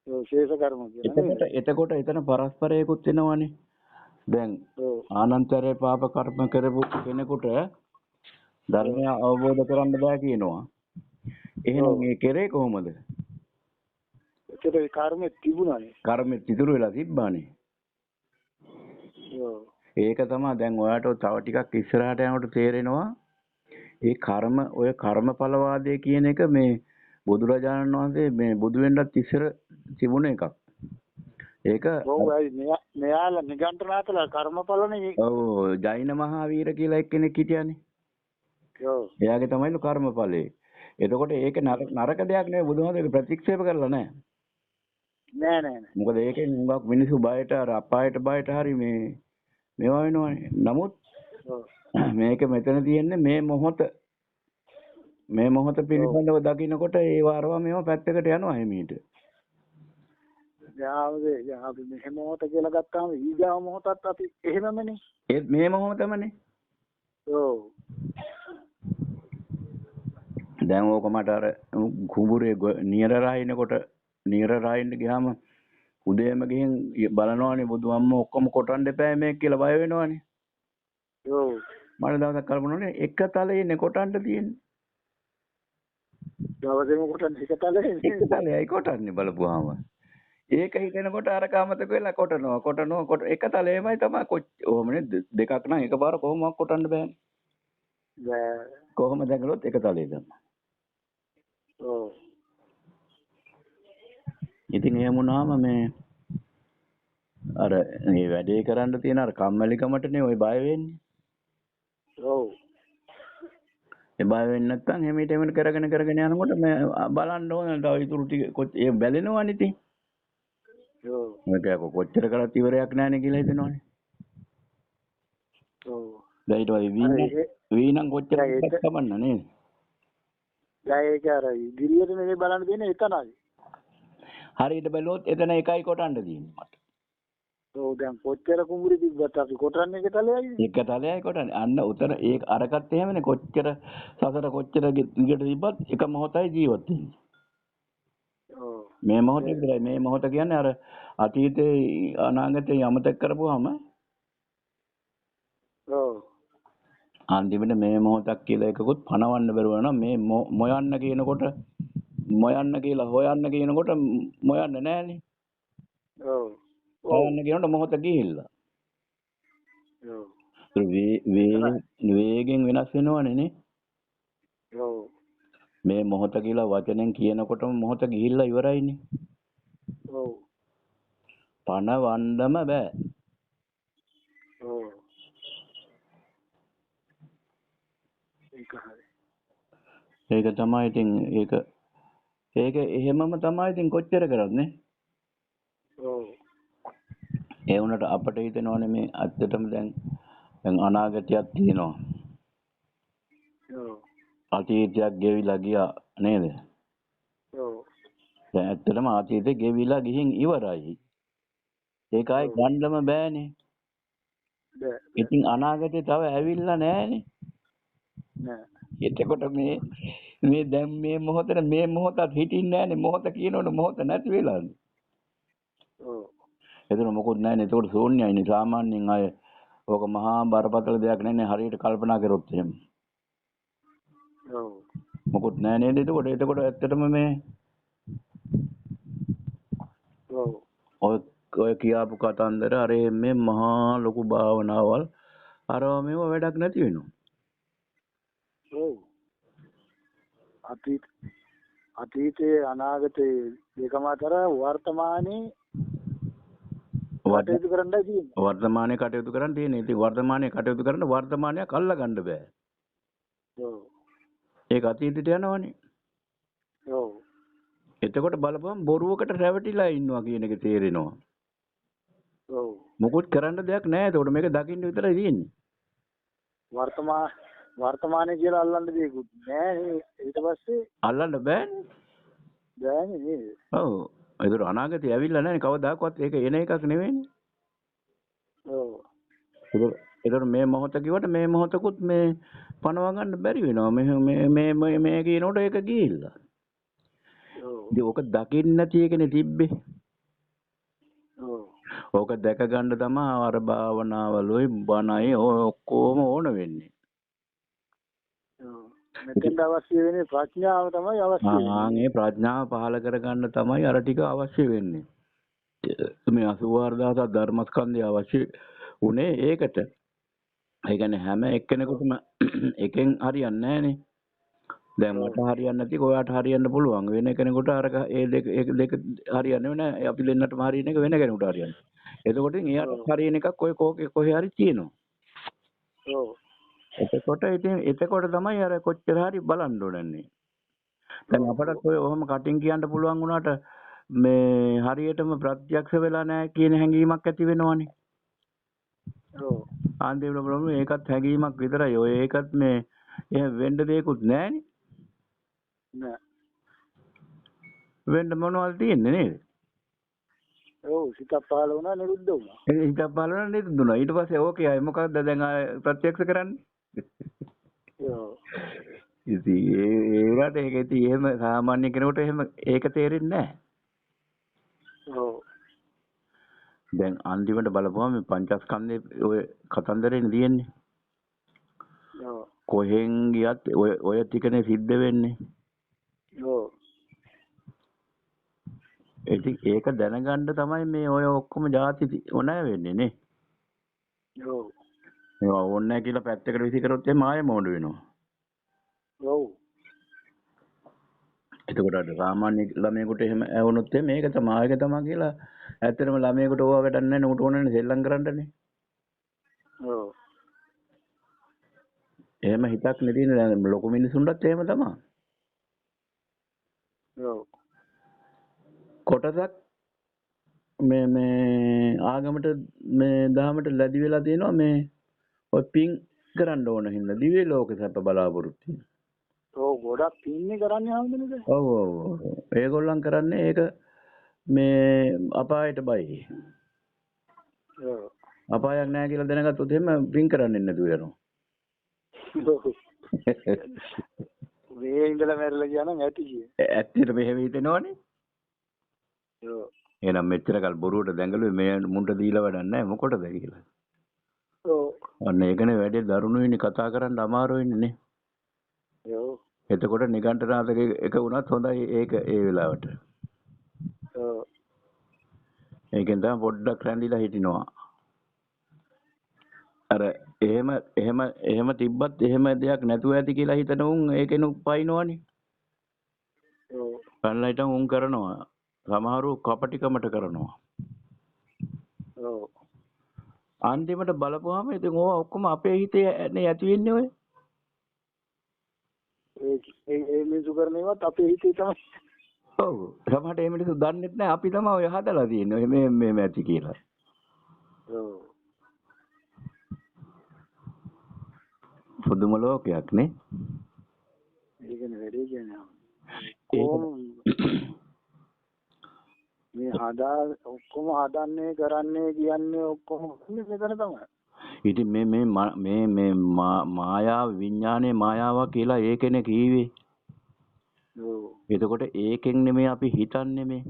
ශේෂ කර්ම කියන්නේ. එතකොට එතන පරස්පරයකුත් වෙනවනේ. දැන් ආනන්තරේ පාප කර්ම කරපු කෙනෙකුට ධර්මය අවබෝධ කරන්න බෑ කියනවා. එහෙනම් මේ කෙරේ කොහොමද? ඒකේ කර්මෙ තිබුණානේ. කර්මෙ ඉතුරු වෙලා තිබ්බානේ. ඒක තමයි දැන් ඔයාට තව ටිකක් ඉස්සරහට යනකොට තේරෙනවා. ඒ ඔය කර්මඵලවාදය කියන එක මේ බුදුරජාණන් වහන්සේ මේ බුදු වෙන්නත් ඉස්සර තිබුණ එකක්. ඒක ඔව් මෙයාලා නිගණ්ඨනාථලා කර්මඵලනේ. ඔව් ජෛන මහාවීර කියලා එක්කෙනෙක් හිටියානේ. ඔව්. එයාගේ තමයිලු කර්මඵලේ. එතකොට ඒක නරක දෙයක් නෙවෙයි බුදුහාමුදුරුවෝ ප්‍රතික්ෂේප කරලා නැහැ. නෑ. මොකද ඒකෙන් හුඟක් මිනිස්සු බයට අර අපායට බයට හරි මේවා වෙනවනේ. නමුත් මේක මෙතන තියෙන්නේ මේ මොහොත පිළිබඳව දකින්නකොට ඒ වාරවා මේවා පැත්තකට යනවා හිමීට. යාවද මෙහෙම මොහොත කියලා ගත්තාම ඊගාව මොහොතත් අපි එහෙමමනේ. ඒත් මේ මොහොතමනේ. ඔව්. දැන් ඕක මට අර කුඹුරේ නියර රහින්න ගියාම උදේම ගිහින් බලනවානේ බුදුම්ම ඔක්කොම කොටන්න එපා මේක කියලා බය වෙනවානේ. ඔව්. මට දවසක් කල්පනා වුණේ එක තලයේනේ කොටන්න තියෙන්නේ. දවසේම කොටන්න එක තලයයි කොටන්නේ බලපුවාම. ඒක හිතෙනකොට අර කාමතක වෙලා කොටනවා එක තලයේමයි තමයි ඕමනේ දෙකක් නම් එකපාර කොහොමවත් කොටන්න බෑනේ. බෑ. කොහොමද දැකලොත් එක තලයේ ගන්න. ඔව්. ඉතින් එහෙම වුණාම මේ අර මේ වැඩේ කරන්න තියෙන අර කම්මැලිකමටනේ ඔය බය වෙන්නේ. ඔව්. ඒ බය වෙන්නේ නැත්නම් එහෙම කරගෙන යනකොට මේ බලන්න ඕන තව ඉතුරු ටික ඒ බැලෙනවනේ ඉතින්. ඔව්. මේක කොච්චර කරත් ඉවරයක් නැහැනේ කියලා හිතෙනවනේ. ඔව්. දැන් ඊට පස්සේ වීනම් කොච්චර කමන්න නේද? දැන් ඒක අර ඉදිරියට නෙමෙයි බලන්න තියෙන්නේ එතනයි. හරියට බැලුවොත් එතන එකයි කොටන්න තියෙන්නේ මට. ඔව් දැන් කොච්චර කුඹුරි තිබ්බත් අපි කොටන්නේ එක තලයයි. එක තලයයි කොටන්නේ. අන්න උතන ඒක අරකට එහෙමනේ කොච්චර සසර කොච්චර දිගට තිබ්බත් එක මොහොතයි ජීවත් වෙන්නේ. ඔව්. මේ මොහොතේ විතරයි. මේ මොහොත කියන්නේ අර අතීතේ අනාගතේ යමතක් කරපුවාම ඔව්. අන්තිමට මේ මොහොතක් කියලා එකකුත් පණවන්න බැරුව වෙනවා. මේ මොයන්න කියනකොට මොයන්න කියලා හොයන්න කියනකොට මොයන්න නැහනේ. ඔව්. හොයන්න කියනකොට මොහොත ගිහිල්ලා. ඔව්. වේගෙන් වෙනස් වෙනවනේ නේ. ඔව්. මේ මොහොත කියලා වචනෙන් කියනකොටම මොහොත ගිහිල්ලා ඉවරයිනේ. ඔව්. පණවන්නම බෑ. ඔව්. ඒක හරි. ඒක තමයි ඉතින් ඒක එහෙමම තමයි ඉතින් කොච්චර කරන්නේ. ඔව්. ඒ වුණාට අපිට හිතෙනවනේ මේ ඇත්තටම දැන් අනාගතයක් තියෙනවා. ඔව්. අතීතයක් ගෙවිලා ගියා නේද? ඔව්. දැන් ඇත්තටම අතීතේ ගෙවිලා ගිහින් ඉවරයි. ඒකයි ගන්නම බෑනේ. බෑ. ඉතින් අනාගතේ තව ඇවිල්ලා නෑනේ. නෑ. එතකොට මේ දැන් මේ මොහොතත් හිටින්නේ නෑනේ. මොහොත කියනවනේ මොහොත නැති වෙලානේ. ඔව්. එතන මොකුත් නෑනේ. ඒකට ශූන්‍යයිනේ. සාමාන්‍යයෙන් අය ඕක මහා බරපතල දෙයක් නෑනේ හරියට කල්පනා කරොත් එහෙම. ඔව්. මොකුත් නෑ නේද? එතකොට ඇත්තටම මේ ඔව්. ඔය කියාපු කතන්දර අර මේ මහා ලොකු භාවනාවල් අරව මේව වැඩක් නැති වෙනවා. ඔව්. අතීතයේ අනාගතයේ දෙකම අතර වර්තමානයේ කටයුතු කරන්නයි තියෙන්නේ. වර්තමානයේ කටයුතු කරන්න තියෙන්නේ. ඉතින් වර්තමානයේ කටයුතු කරන්න වර්තමානයක් අල්ලගන්න බෑ. ඔව්. ඒක අතීතයට යනවනේ. ඔව්. එතකොට බලපුවම බොරුවකට රැවටිලා ඉන්නවා කියන එක තේරෙනවා. ඔව්. මොකුත් කරන්න දෙයක් නැහැ. එතකොට මේක දකින්න විතරයි තියෙන්නේ. වර්තමානයේ කියලා අල්ලන්න දෙයක්වත් නැහැ. ඊට පස්සේ අල්ලන්න බෑනේ. බෑනේ නේද? ඔව්. ඒතර අනාගතේ ඇවිල්ලා නැහැ කවදාකවත් ඒක එන එකක් නෙවෙයිනේ. ඔව්. ඒතර මේ මොහොත කිව්වට මේ මොහොතකුත් මේ පණව ගන්න බැරි වෙනවා. මේ කියනකොට ඒක ගිහිල්ලා. ඔව්. ඉතින් ඕක දකින්න නැති එකනේ තිබ්බේ. ඔව්. ඕක දැක ගන්න තමයි අර භාවනාවලුයි බණයි ඔක්කොම ඕන වෙන්නේ. ඔව්. මෙතෙන්ට අවශ්‍ය වෙන්නේ ප්‍රඥාව තමයි අවශ්‍ය වෙන්නේ. මේ ප්‍රඥාව පහළ කරගන්න තමයි අර ටික අවශ්‍ය වෙන්නේ. මේ 84000 ධර්මස්කන්ධය අවශ්‍ය උනේ ඒකට. ඒ කියන්නේ හැම එක්කෙනෙකුටම එකෙන් හරියන්නේ නැහනේ. දැන් මට හරියන්නේ නැති ඔයාට හරියන්න පුළුවන්. වෙන කෙනෙකුට අර ඒ දෙක හරියන්නේ නැහැ. අපි දෙන්නටම හරියන එක වෙන කෙනෙකුට හරියන්නේ. එතකොට එයාට හරියන එකක් ඔය කොහේ හරි තියෙනවා. ඔව්. එතකොට තමයි අර කොච්චර හරි බලන්න ඕනන්නේ. දැන් අපට ඔය ඔහොම කටින් කියන්න පුළුවන් වුණාට මේ හරියටම ප්‍රත්‍යක්ෂ වෙලා නැහැ කියන හැඟීමක් ඇති වෙනවනේ. ඔව්. ආන්දේවල බලමු ඒකත් හැඟීමක් විතරයි. ඔය ඒකත් මේ එහෙම වෙන්න දෙයක්වත් නැහැනේ. නෑ. වෙන්න මොනවද තියෙන්නේ නේද? ඔව් සිතක් පහළ වුණා නිරුද්ධ වුණා. ඒ හිතක් පහළ වුණා නිරුද්ධ වුණා. ඊට පස්සේ ඕකේ ආයේ මොකක්ද දැන් ප්‍රත්‍යක්ෂ කරන්නේ? ඔව්. ඉතින් ඒ රට ඒක ඉතින් එහෙම සාමාන්‍ය කෙනෙකුට එහෙම ඒක තේරෙන්නේ නැහැ. ඔව්. දැන් අන්තිමට බලපුවම මේ පංචස්කන්ධේ ඔය කතන්දරේනේ තියෙන්නේ. ඔව්. කොහෙන් ගියත් ඔය ටිකනේ සිද්ධ වෙන්නේ. ඔව්. ඉතින් ඒක දැනගන්න තමයි මේ ඔය ඔක්කොම જાති ඕනෑ වෙන්නේ නේ. ඔව්. ඒවා ඕනේ නැහැ කියලා පැත්තකට විසි කරොත් එහම ආයෙ මොඩ වෙනවා. ඔව්. එතකොට අර සාමාන්‍ය ළමයෙකුට එහෙම ඇහුනොත් මේක තමයි කියලා ඇත්තටම ළමයෙකුට ඕවා වැඩක් නැහැ නේ උට ඕනනේ සෙල්ලම් කරන්නනේ. ඔව්. එහෙම හිතක් නෙදින ලොකු මිනිසුන්ටත් එහෙම තමයි. ඔව්. කොටසක් මේ ආගමට මේ දහමට ලැබි වෙලා තියෙනවා මේ ඔය පින් කරන්න ඕන හින්දා දිව්‍ය ලෝක සැප බලාපොරොත්තු වෙන. ඔව් ගොඩක් පින්නේ කරන්නේ හැමදෙනද? ඔව් ඔව්. ඒගොල්ලන් කරන්නේ ඒක මේ අපායට බයි. ඔව්. අපායක් නැහැ කියලා දැනගත්තොත් එහෙම පින් කරන්නේ නැතුව යනවා. මේ ඉඳලා මැරලා ගියා නම් ඇති කිය. ඇත්තට මෙහෙම හිතෙනවනේ. ඔව්. එහෙනම් මෙච්චර කල් බොරුවට දැඟලුවේ මේ මුන්ට දීලා වැඩක් නැහැ මොකටද කියලා. ඔව්. අන්න ඒකනේ වැඩි දරුණු වෙන්නේ කතා කරන්න අමාරු වෙන්නේ නේ. ඔව්. එතකොට නිගණ්ඨනාථ එක වුණත් හොඳයි ඒක ඒ වෙලාවට. ඔව්. ඒකෙන් තමයි පොඩ්ඩක් රැඳිලා හිටිනවා. අර එහෙම තිබ්බත් එහෙම දෙයක් නැතුව ඇති කියලා හිතන උන් ඒකෙනු පයින්නවනේ. ඔව්. පන්නලා හිටන් උන් කරනවා. සමහරව කපටිකමට කරනවා. ඔව්. අන්තිමට බලපුවාම ඉතින් ඕවා ඔක්කොම අපේ හිතේ නේ ඇති වෙන්නේ ඔය. ඒ මිනිසු කරන ඒවාත් අපේ හිතේ තමයි. ඔව්. සමහරට මේ මිනිස්සු දන්නෙත් නැහැ අපි තමයි ඔය හදලා තියෙන්නේ. මේ ඇති කියලා. ඔව්. පුදුම ලෝකයක් නේ. ඒකනේ වැඩේ කියන්නේ. මේ ඔක්කොම හදන්නේ කරන්නේ කියන්නේ ඔක්කොම මෙතන තමයි. ඉතින් මේ මායාව විඥානේ මායාව කියලා ඒකනේ කීවේ. ඔව්. එතකොට ඒකෙන් නෙමෙයි අපි හිතන්නේ මේ.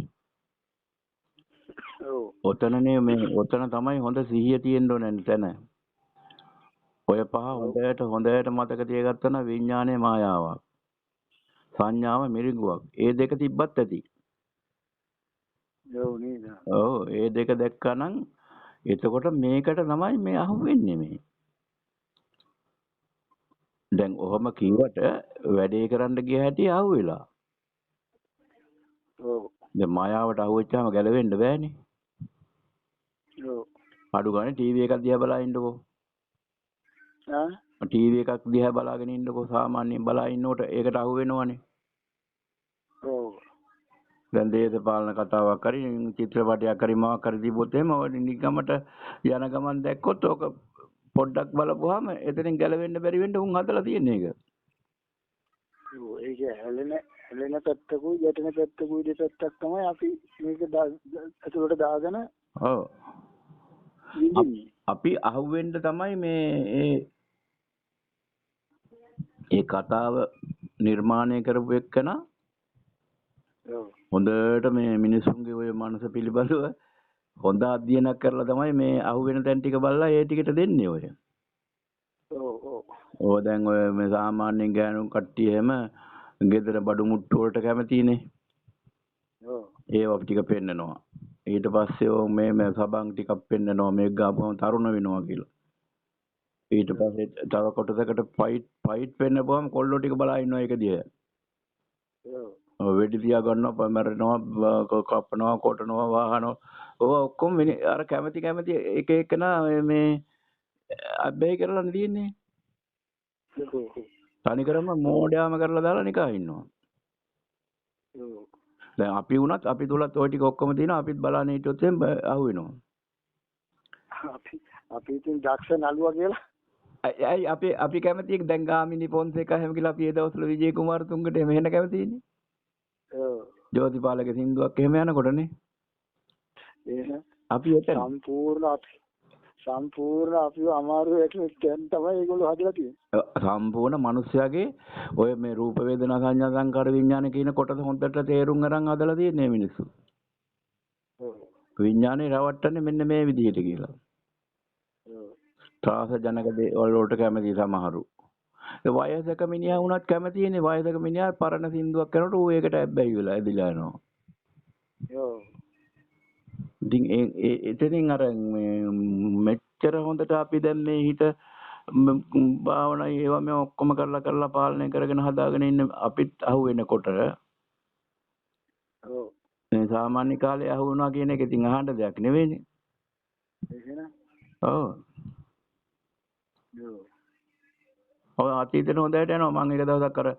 ඔව්. ඔතන තමයි හොඳ සිහිය තියෙන්න ඕනේ නැතන. ඔය පහ හොඳට මතක තියාගත්තා නම් විඥානේ මායාවක්. සංඥාව මිරිඟුවක්. ඒ දෙක තිබ්බත් ඇති. ඔව් නේද? ඔව් ඒ දෙක දැක්කනම් එතකොට මේකට තමයි මේ අහුවෙන්නේ මේ. දැන් ඔහොම කිව්වට වැඩේ කරන්න ගිය හැටි අහුවෙලා. ඔව්. දැන් මායාවට අහුවෙච්චාම ගැලවෙන්න බෑනේ. ඔව්. අඩු ගානේ ටීවී එකක් දිහා බලා ඉන්නකෝ. ටීවී එකක් දිහා බලාගෙන ඉන්නකෝ සාමාන්‍යයෙන් බලා ඉන්නකොට ඒකට අහුවෙනවනේ. ඔව්. දැන් දේශපාලන කතාවක් හරි චිත්‍රපටයක් හරි මොකක් හරි දීපොත් එහෙම නිකමට යන ගමන් දැක්කොත් ඕක පොඩ්ඩක් බලපුවාම එතනින් ගැලවෙන්න බැරි වෙන්න උන් හදලා තියෙන එක. ඔව් ඒක හැලෙන පැත්තකුයි ගැටෙන පැත්තකුයි දෙපැත්තක් තමයි අපි මේක ඇතුළට දාගෙන ඔව්. අපි අහුවෙන්න තමයි මේ ඒ කතාව නිර්මාණය කරපු එක්කන හොඳට මේ මිනිසුන්ගේ ඔය මනස පිළිබඳව හොඳ අධ්‍යයනයක් කරලා තමයි මේ අහුවෙන තැන් ටික බලලා ඒ ටිකට දෙන්නේ ඔය. ඔව් ඔව්. ඔය දැන් ඔය මේ සාමාන්‍යයෙන් ගෑනු කට්ටිය එහෙම ගෙදර බඩු මුට්ටු වලට කැමතිනේ. ඔව්. ඒව ටික පෙන්නනවා. ඊට පස්සේ මේ සබන් ටිකක් පෙන්නනවා මේක ගාපුවම තරුණ වෙනවා කියලා. ඊට පස්සේ තව කොටසකට ෆයිට් වෙන්න බොහම කොල්ලෝ ටික බලා ඉන්නවා ඒක දිහා. වෙඩි තියා ගන්නවා, මැරෙනවා, කපනවා, කොටනවා, වහනවා. ඔය ඔක්කොම අර කැමැති එක එකනා මේ අබ්බැහි කරලා තියෙන්නේ. තනිකරම මෝඩයාම කරලා දාලා නිකන් ඉන්නවා. දැන් අපි වුණත් අපි තුලත් ওই ටික ඔක්කොම තියෙනවා. අපිත් බලන්න හිටියොත් එහෙම අහුවෙනවා. අපි ඉතින් දක්ෂ නළුවා කියලා. ඇයි අපි කැමති දැන් ගාමිණී පොන්සේකා හැම කියලා අපි ඒ දවස්වල විජේ කුමාරතුංගට එහෙම එන්න කැමතිනේ. ඔව්. ජෝතිපාලගේ සින්දුවක් එහෙම යනකොටනේ. අපි එතන සම්පූර්ණ අපිව අමාරු දැන් තමයි ඒගොල්ලෝ හදලා තියෙන්නේ. සම්පූර්ණ මිනිස්යාගේ ඔය මේ රූප වේදනා සංඥා සංකාර විඥාන කියන කොටස හොඳට තේරුම් අරන් හදලා තියෙන්නේ මිනිස්සු. විඥානේ රවට්ටන්නේ මෙන්න මේ විදිහට කියලා. ත්‍රාස ජනක දේවල් වලට කැමති සමහරු. ඒ වයසක මිනිහා වුණත් කැමතිනේ. වයසක මිනිහා පරණ සින්දුවක් කරනකොට ඌ ඒකට ඇබ්බැහි වෙලා ඇදිලා යනවා. ඔව්. ඉතින් එතනින් අර මෙච්චර හොඳට අපි දැන් මේ හිත භාවනා ඒවා මේ ඔක්කොම කරලා පාලනය කරගෙන හදාගෙන ඉන්න අපිත් අහුවෙනකොට ඔව්. මේ සාමාන්‍ය කාලේ අහුවනවා කියන එක ඉතින් අහන්න දෙයක් නෙවෙයිනේ. එහෙනම් ඔව්. ඔය අතීතේ හොඳට යනවා. මම එක දවසක් අර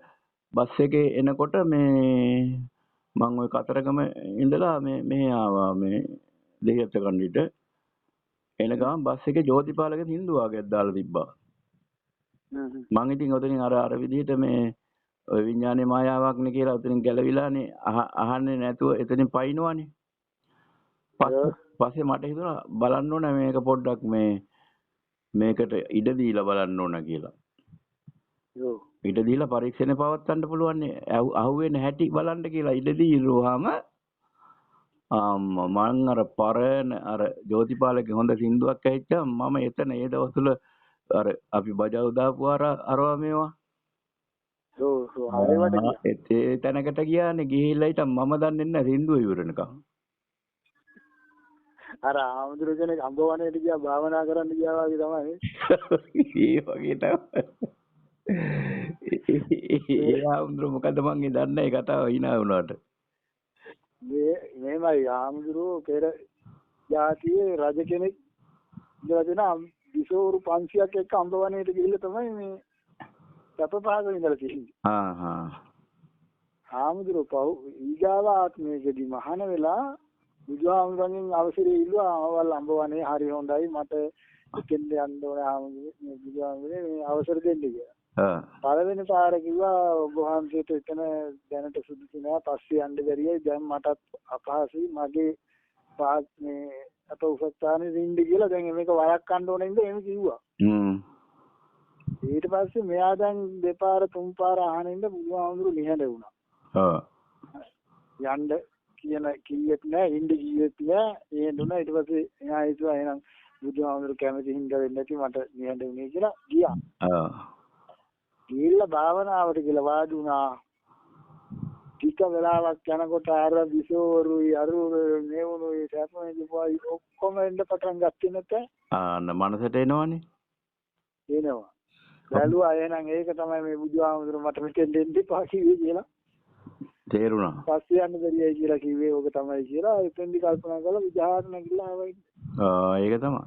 බස් එකේ එනකොට මේ මම ওই කතරගම ඉඳලා මෙහෙ ආවා මේ දෙහිඅත්ත කණ්ඩිට. එන ගමන් බස් එකේ ජෝතිපාලගේ සින්දු වගේක් දාලා තිබ්බා. මම ඉතින් ඔතනින් අර විදිහට මේ ඔය විඥානයේ මායාවක් නේ කියලා ඔතනින් ගැලවිලානේ අහන්නේ නැතුව එතනින් පයින්නවනේ. පස්සේ මට හිතුණා බලන්න ඕන මේක පොඩ්ඩක් මේකට ඉඩ දීලා බලන්න ඕන කියලා. ඉඩ දීලා පරීක්ෂණය පවත්වන්න පුළුවන් නේ. අහුවෙන්නේ නැහැටි බලන්න කියලා ඉඩ දීරුවාම මම අර පරණ අර ජෝතිපාලගේ හොඳ සින්දුවක් ඇහිච්චා මම එතන ඒ දවස්වල අර අපි බජව් දාපු අරවා මේවා ඒ තැනකට ගියානේ. ගිහිල්ලා හිටන් මම දන්නේ නැහැ සින්දුව ඉවරනකම්. අර ආමුදුර කෙනෙක් අඹවණේට ගියා භාවනා කරන්න ගියා වගේ තමයි. ඒ වගේ තමයි. ඒ ආමුදුර මොකද මං දන්නේ නැහැ කතාව hina වුණාට. මේමයි ආමුදුරෝ පෙර ජාතියේ රජ කෙනෙක් ඉඳලා දෙන විසෝරු 500ක් එක්ක අඹවණේට ගිහිල්ලා තමයි මේ සපපාග ඉඳලා තියෙන්නේ. ආමුදුරෝ පව් ඊගාව ආත්මයේදී මහාන වෙලා බුදුහාමුදුරන්ගෙන් අවසරය ඉල්ලුවා. අවල් අඹවණේ හරි හොඳයි මට එතෙන්ද යන්න ඕනේ ආමුදුරේ බුදුහාමුදුරේ මේ අවසර දෙන්න කියලා. පළවෙනි පාර කිව්වා ඔබ වහන්සේට එතන දැනට සුදුසු නෑ පස්සේ යන්න බැරියයි දැන් මටත් අපහසුයි මගේ මේ අත උසස්ථානේ ඉන්න කියලා දැන් මේක වළක්වන්න ඕනේ නේද එහෙම කිව්වා. ඊට පස්සේ මෙයා දැන් දෙපාර තුන් පාර අහන ඉඳ බුදුහාමුදුරු නිහඬ වුණා. යන්න කියන කීයක් නෑ ඉන්න කීයක් නෑ ඒ දුන්නා. ඊට පස්සේ එයා හිතුවා එහෙනම් බුදුහාමුදුරු කැමති හින්දා වෙන්නේ නැති මට නිහඬ වුණේ කියලා ගියා. ගිහිල්ලා භාවනාවට කියලා වාඩි වුණා. ටික වෙලාවක් යනකොට අර විසෝරුයි නෙවුනුයි සැපමයි ඔක්කොම එන්න පටන් ගත්තේ නැත. මනසට එනවනේ. එනවා. බැලුවා එහෙනම් ඒක තමයි මේ බුදුහාමුදුරු මට මෙතෙන් දෙන්න එපා කිව්වේ කියලා. තේරුණා. පස්සේ යන්න බැරියයි කියලා කිව්වේ ඕක තමයි කියලා. එතෙන්දි කල්පනා කළා විජහාර නැගිලා ආවයි. ඒක තමයි.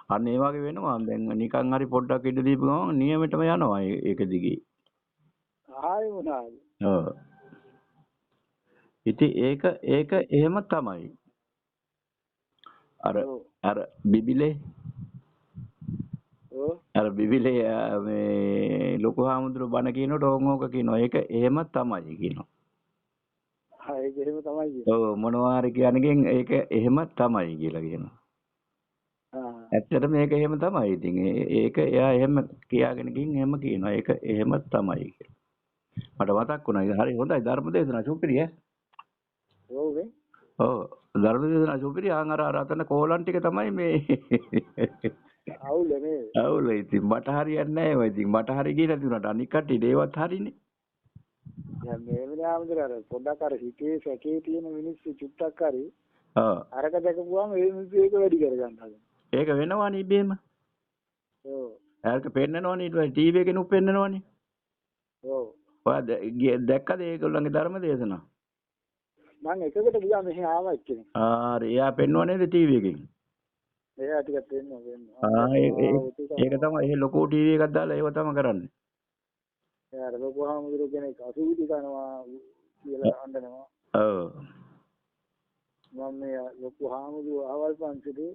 අන්න ඒ වගේ වෙනවා. දැන් නිකන් හරි පොඩ්ඩක් ඉඳ දීපු ගමන් නියමෙටම යනවා ඒක දිගේ. ආයෙ මොනවාද? ඔව්. ඉතින් ඒක එහෙම තමයි. අර බිබිලේ මේ ලොකු හාමුදුරුවෝ බණ කියනකොට ඕක කියනවා. ඒක එහෙම තමයි කියනවා. ඒක එහෙම තමයි කියනවා. ඔව් මොනවා හරි කියනකින් ඒක එහෙම තමයි කියලා කියනවා. ඇත්තට මේක එහෙම තමයි. ඉතින් ඒක එයා එහෙම කියාගෙන ගින් එහෙම කියනවා. ඒක එහෙම තමයි කියලා. මට මතක් වුණා. හරි හොඳයි ධර්මදේශනා සුපිරිය. ඔව් ධර්මදේශනා සුපිරිය. අර අතන කෝලම් ටික තමයි මේ අවුලනේ. අවුල ඉතින් මට හරියන්නේ නැහැ ඒවා. ඉතින් මට හරි ගිහලා තිබුණාට අනික් කට්ටියට ඒවත් හරිනේ. දැන් මේ වෙලාවේදී අර පොඩ්ඩක් අර හිතේ සැකේ තියෙන මිනිස්සු චුට්ටක් හරි අරක දැකපුවාම ඒ මිනිස්සු ඒක වැඩි කරගන්න හදනවා. ඒක වෙනවනේ ඉබේම. ඔව්. එයාට පෙන්නනවනේ ඊට පස්සේ ටීවී එකෙන් උත් පෙන්නනවනේ. ඔව්. ඔයා දැක්කද ඒගොල්ලන්ගේ ධර්ම දේශනා? මම එකකට ගියා මෙහි ආවා එක්කෙනෙක්. හරි එයා පෙන්වුවා නේද ටීවී එකෙන්? එයා ටිකක් වෙනවා. ඒක තමයි ඒ ලොකු ටීවී එකක් දාලා ඒව තමයි කරන්නේ. එයාට ලොකු හාමුදුරුවෝ කෙනෙක් අසුවිදි කරනවා කියලා අඬනවා. ඔව්. මම මේ ලොකු හාමුදුරුවෝ අවල් පන්සලේ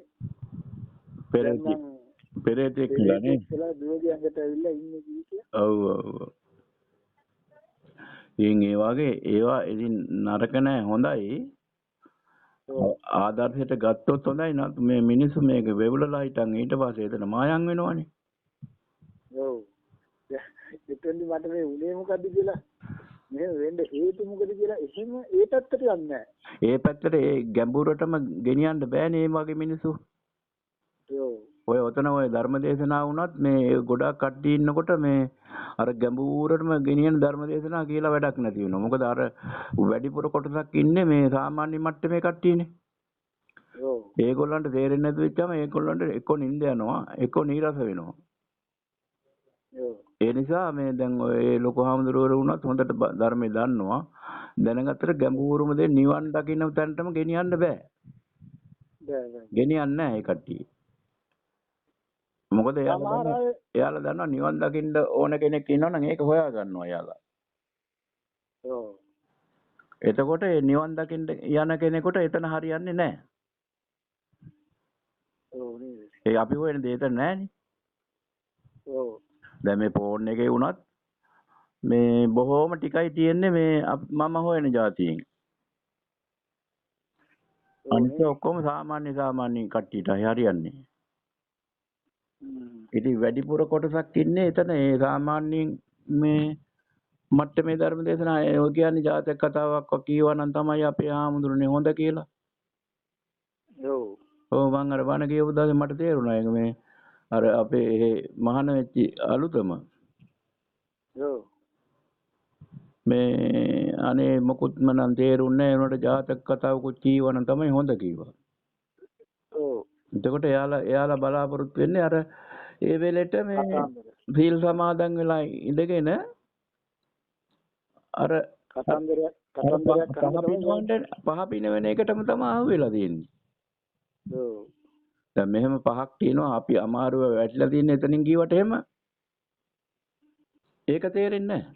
පෙරේතෙක් කියලා නේ. කියලා දුවගේ ඇඟට ඇවිල්ලා ඉන්නේ කීකිය. ඔව් ඔව්. ඒ වගේ ඒවා ඉතින් නරක නෑ හොඳයි. ආදර්ශයට ගත්තොත් හොඳයි නේද මේ මිනිස්සු මේක වෙවුලලා හිටන් ඊට පස්සේ එතන මායම් වෙනවනේ. ඔව්. එතෙන්දි මට මේ උනේ මොකද්ද කියලා මේ වෙන්න හේතු මොකද කියලා එහෙම ඒ පැත්තට යන්නේ නැහැ. ඒ පැත්තට ඒ ගැඹුරටම ගෙනියන්න බෑනේ මේ වගේ මිනිස්සු. ඔව්. ඔය ඔතන ඔය ධර්ම දේශනා වුණත් මේ ගොඩක් කට්ටිය ඉන්නකොට මේ අර ගැඹුරටම ගෙනියන ධර්ම දේශනා කියලා වැඩක් නැති වෙනවා. මොකද අර වැඩිපුර කොටසක් ඉන්නේ මේ සාමාන්‍ය මට්ටමේ කට්ටියනේ. ඔව්. ඒගොල්ලන්ට තේරෙන්නේ නැති වෙච්චාම ඒගොල්ලන්ට එක්ක නිින්ද යනවා, එක්ක නීරස වෙනවා. ඔව්. ඒ නිසා මේ දැන් ඔය ලොකු හාමුදුරුවෝ වුණත් හොඳට ධර්මයේ දන්නවා. දැනගත්තට ගැඹුරුම දේ නිවන් දකින්න තැනටම ගෙනියන්න බෑ. බෑ. ගෙනියන්නේ නැහැ ඒ කට්ටිය. මොකද එයාලා දන්නවා නිවන් දකින්න ඕන කෙනෙක් ඉන්නවනම් ඒක හොයා ගන්නවා එයාලා. ඔව්. එතකොට ඒ නිවන් දකින්න යන කෙනෙකුට එතන හරියන්නේ නැහැ. ඔව් නේද? ඒ අපි හොයන දේ එතන නැහැනේ. ඔව්. දැන් මේ ෆෝන් එකේ වුණත් මේ බොහොම ටිකයි තියෙන්නේ මේ මම හොයන જાතියෙන්. අනිත් ඔක්කොම සාමාන්‍ය කට්ටියට හරියන්නේ. ඉතින් වැඩිපුර කොටසක් ඉන්නේ එතන ඒ සාමාන්‍යයෙන් මේ මට්ටමේ ධර්ම දේශනා ඔය කියන්නේ ජාතක කතාවක් කියවනම් තමයි අපේ ආමුදුරනේ හොඳ කියලා. ඔව්. ඔව් මම අර බණ කියපු දාසේ මට තේරුණා ඒක මේ අර අපේ මහාන වෙච්ච අලුතම. ඔව්. මේ අනේ මොකුත්ම නම් තේරුන්නේ නැහැ උනට ජාතක කතාවකුත් කියවනම් තමයි හොඳ කිව්වා. ඔව්. එතකොට එයාලා බලාපොරොත්තු වෙන්නේ අර ඒ වෙලෙට මේ සීල් සමාදන් වෙලා ඉඳගෙන අර පහ පිනවන එකටම තමයි අහුවෙලා තියෙන්නේ. ඔව්. දැන් මෙහෙම පහක් තියෙනවා අපි අමාරුව වැටිලා තියෙන එතනින් ගියවට එහෙම ඒක තේරෙන්නේ නැහැ.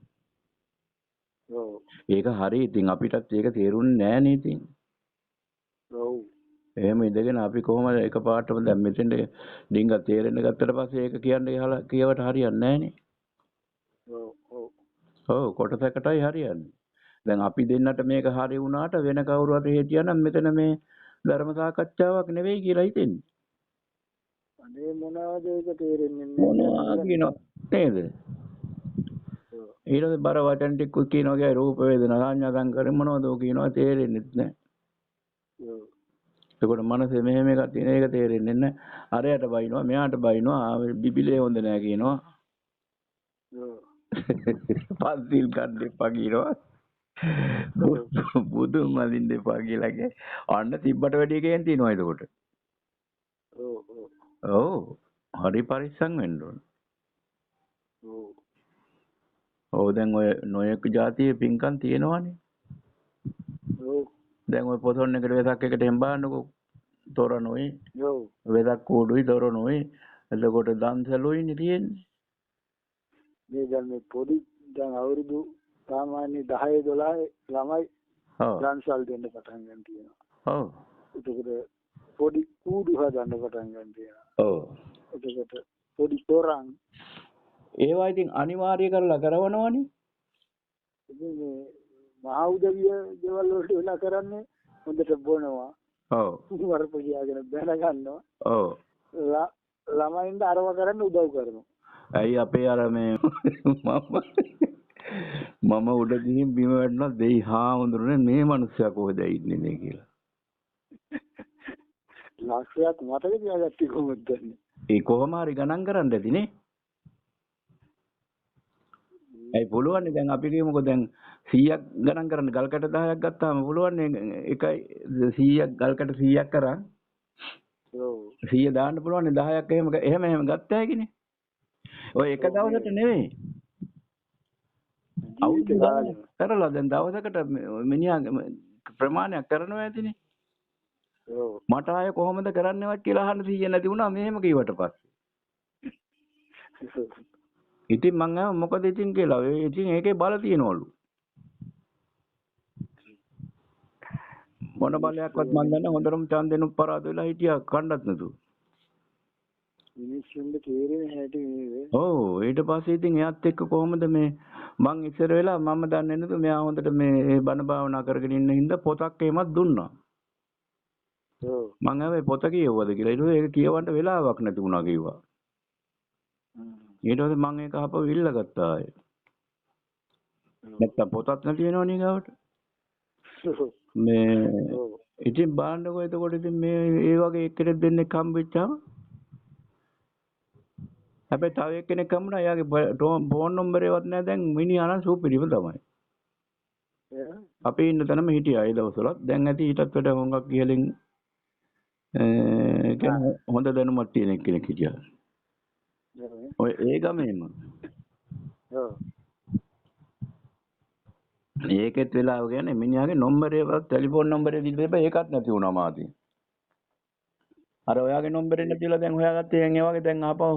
ඔව්. ඒක හරි ඉතින් අපිටත් ඒක තේරුන්නේ නැහැ නේ ඉතින්. ඔව්. එහෙම ඉඳගෙන අපි කොහොමද එකපාරටම දැන් මෙතෙන්ට ඩිංග තේරෙන්න ගත්තට පස්සේ ඒක කියන්නේ කියවට හරියන්නේ නැහනේ. ඔව්. ඔව්. ඔව් කොටසකටයි හරියන්නේ. දැන් අපි දෙන්නට මේක හරි වුණාට වෙන කවුරු හරි හිටියනම් මෙතන මේ ධර්ම සාකච්ඡාවක් නෙවෙයි කියලා හිතෙන්නේ. අනේ මොනවද ඒක තේරෙන්නේ මොනවා කියනවා නේද? ඊළඟ බර වචන ටික කියනවා ගියා රූප වේදනා සංඥා සංකාර මොනවද කියනවා තේරෙන්නේ නැහැ. ඔව්. එතකොට මනසේ මෙහෙම එකක් තියෙන එක තේරෙන්නේ නැහැ. අරයට බයිනවා මෙයාට බයිනවා බිබිලේ හොඳ නැහැ කියනවා. ඔව්. පන්සිල් ගන්න එපා කියනවා. බුදුන් වදින්න එපා කියලා අන්න තිබ්බට වැඩි එකෙන් තියනවා එතකොට. ඔව්. ඔව්. හරි පරිස්සම් වෙන්න ඕන. ඔව්. ඔව් දැන් ඔය නොයෙක් જાතියේ පින්කම් තියෙනවානේ. ඔව්. දැන් ඔය පොසොන් එකට වෙසක් එකට එම්බාන්නකෝ තොරණුයි. ඔව්. වෙසක් කූඩුයි තොරණුයි. එතකොට දන්සලුයිනේ තියෙන්නේ. මේ දැන් මේ පොඩි දැන් අවුරුදු සාමාන්‍ය 10 12 ළමයි දන්සල් දෙන්න පටන් ගන්න තියෙනවා. ඔව්. එතකොට පොඩි කූඩු හදන්න පටන් ගන්න තියෙනවා. ඔව්. එතකොට පොඩි තොරන් ඒවා ඉතින් අනිවාර්ය කරලා කරවනවනේ. ඉතින් මේ මහා උදවිය දේවල් වලට වෙලා කරන්නේ හොඳට බොනවා. ඔව්. වරප කියාගෙන බැන ගන්නවා. ඔව්. ළමයින්ට අරව කරන්න උදව් කරනවා. ඇයි අපේ අර මේ මම උඩ ගිහින් බිම වැටුණා දෙයි හාමුදුරනේ මේ මිනිස්සයා කොහෙද ඉන්නේ මේ කියලා. ලක්ෂයක් මතක තියාගත්තේ කොහොමද දන්නේ? ඒ කොහොම හරි ගණන් කරන්න ඇතිනේ. ඒ පුළුවන් දැන් අපි කියමුකෝ දැන් 100ක් ගණන් කරන්න ගල්කට 10ක් ගත්තාම පුළුවන් එකයි 100ක් ගල්කට 100ක් කරා. ඔව්. 100 දාන්න පුළුවන් 10ක් එහෙම ගත්තා හැකිනේ. ඔය එක දවසට නෙවෙයි. අවුරුදු ගානක් කරලා දැන් දවසකට මිනිහා ප්‍රමාණයක් කරනවා ඇතිනේ. ඔව්. මට ආයේ කොහොමද කරන්නවත් කියලා අහන්න සීය නැති වුණා මෙහෙම කිව්වට පස්සේ. ඉතින් මං ආව මොකද ඉතින් කියලා. ඉතින් ඒකේ බල තියනවලු. මොන බලයක්වත් මන් දන්නේ හොඳටම ඡන්දෙනුත් පරාද වෙලා හිටියා කණ්ඩත් නැතුව. මිනිස්සුන්ට තේරෙන්නේ හැටි නේද? ඔව් ඊට පස්සේ ඉතින් එයාත් එක්ක කොහොමද මේ මං ඉස්සර වෙලා මම දන්නේ නැතුව මෙයා හොඳට මේ බණ භාවනා කරගෙන ඉන්න හින්දා පොතක් එහෙමත් දුන්නා. ඔව්. මං ආවේ පොත කියවුවද කියලා. ඊට පස්සේ ඒක කියවන්න වෙලාවක් නැති වුණා කිව්වා. ඊට පස්සේ මං ඒක ආපහු ඉල්ලගත්තා ආයේ. නැත්තම් පොතක් නැති වෙනවනේ ගාවට. මේ ඉතින් බලන්නකො එතකොට ඉතින් මේ ඒ වගේ එක්කෙනෙක් දෙන්නෙක් හම්බෙච්චාම හැබැයි තව එක්කෙනෙක් හම්බුණා එයාගේ ෆෝන් නම්බරේවත් නැහැ දැන් මිනිහා නම් සූපිරිම තමයි. අපි ඉන්න තැනම හිටියා ඒ දවස්වලත් දැන් ඇති ඊටත් වඩා හොඟක් ඉහළින් කියන්නේ හොඳ දැනුමක් තියෙන කෙනෙක් හිටියා. ඔය ඒ ගමේම. ඔව්. ඒකෙත් වෙලාව කියන්නේ මිනිහාගේ නම්බරේවත් ටෙලිෆෝන් නම්බරේ දීලා ඒකත් නැති වුණා මාදී. අර ඔයාගේ නම්බරේ නැතිලා දැන් හොයාගත්තේ දැන් ඒ වගේ දැන් ආපහු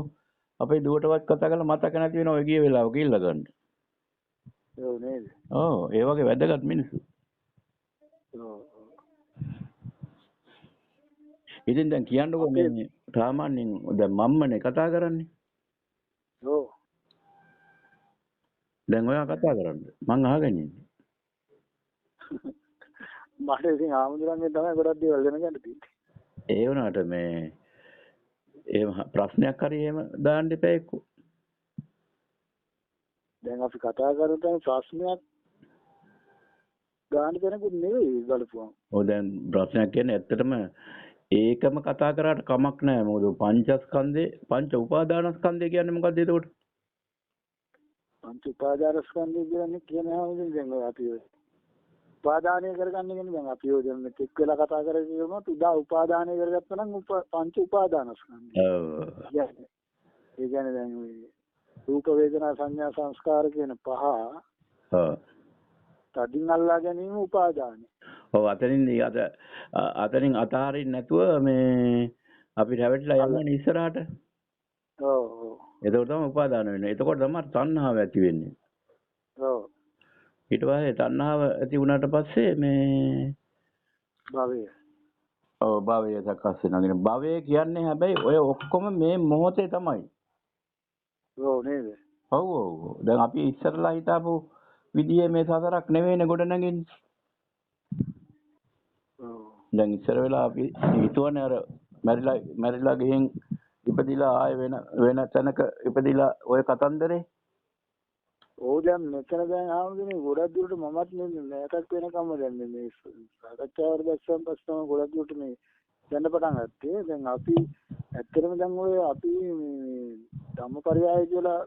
අපේ දුවටවත් කතා කරලා මතක නැති වෙනවා ඔය ගිය වෙලාවක ඉල්ල ගන්න. ඔව් නේද? ඔව් ඒ වගේ වැදගත් මිනිස්සු. ඔව්. ඉතින් දැන් කියන්නකෝ මේ සාමාන්‍යයෙන් දැන් මම්මනේ කතා කරන්නේ. ඔව්. දැන් ඔයා කතා කරන්න. මං අහගෙන ඉන්නේ. මට ඉතින් ආමුදුරන්ගේ තමයි ගොඩක් දේවල් දැනගන්න තියෙන්නේ. ඒ වුණාට මේ ඒ ප්‍රශ්නයක් හරි එහෙම දාන්න එපා එක්කෝ. දැන් අපි කතා කරන තැන ප්‍රශ්නයක් ගන්න කෙනෙකුත් නෙවෙයි බලපුවම. ඔව් දැන් ප්‍රශ්නයක් කියන්නේ ඇත්තටම ඒකම කතා කරාට කමක් නැහැ. මොකද පංචස්කන්ධේ පංච උපාදානස්කන්ධය කියන්නේ මොකක්ද එතකොට? පංච උපාදානස්කන්ධය කියන්නේ දැන් අපි උපාදානය කරගන්න කියන්නේ දැන් අපි ඔය දැන් එක් වෙලා කතා කරගෙන උදා උපාදානය කරගත්තා නම් පංච උපාදානස්කන්ධය. ඔව්. ඒ කියන්නේ දැන් රූප වේදනා සංඥා සංස්කාර කියන පහ. ඔව්. තදින් අල්ලා ගැනීම උපාදානයි. ඔව් අතරින් අතහරින්න නැතුව මේ අපිට හැවටලා යන්නේ ඉස්සරහට. ඔව් ඔව්. එතකොට තමයි උපාදාන වෙන්නේ. එතකොට තමයි තණ්හාව ඇති වෙන්නේ. ඔව්. ඊට පස්සේ තණ්හාව ඇති වුණාට පස්සේ මේ භවය. ඔව් භවය සකස් වෙනවා. භවය කියන්නේ හැබැයි ඔය ඔක්කොම මේ මොහොතේ තමයි. ඔව් නේද? ඔව් ඔව්. දැන් අපි ඉස්සරලා හිතාපු විදියේ මේ සසරක් නෙවෙයිනේ ගොඩ නැගින්නේ. ඔව්. දැන් ඉස්සර වෙලා අපි හිතුවනේ අර මැරිලා ගිහින් ඉපදිලා ආය වෙන තැනක ඉපදිලා ඔය කතන්දරේ. ඔව් දැන් මෙතන දැන් ආවනේ ගොඩක් දුරට මමත් මේකක් වෙනකම්ම දැන් මේ සාකච්ඡාවට දැස්සන් පස්සම ගොඩක් දුරට මේ දැන්න පටන් ගත්තේ. දැන් අපි ඇත්තටම දැන් ඔය අපි මේ ධම්මපරියාය කියලා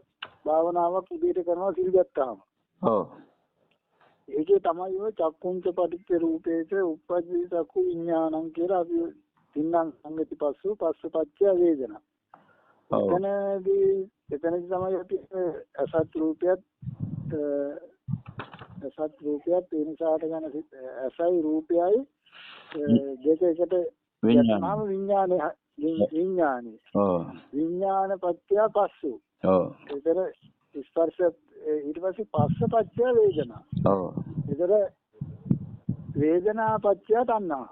භාවනාවක් උදේට කරනවා සිල් ගත්තාම. ඔව්. ඒකේ තමයි ඔය චක්කුංච පටිච්ච රූපේච උප්පජ්ජති චක්කු විඥානං කියලා අපි තින්නම් සංගති පස්සෝ පස්සපච්චය වේදනා. එතනදී තමයි අපි අසත් රූපයත් ඒ නිසාට ගන්න අසයි රූපයයි දෙක එකට විඥානේ. ඔව්. විඥාන පත්‍ය පස්සෝ. ඔව්. ඒතර ස්පර්ශ ඊට පස්සේ පස්සපච්චය වේදනා. ඔව්. ඒතර වේදනා පත්‍ය තණ්හා.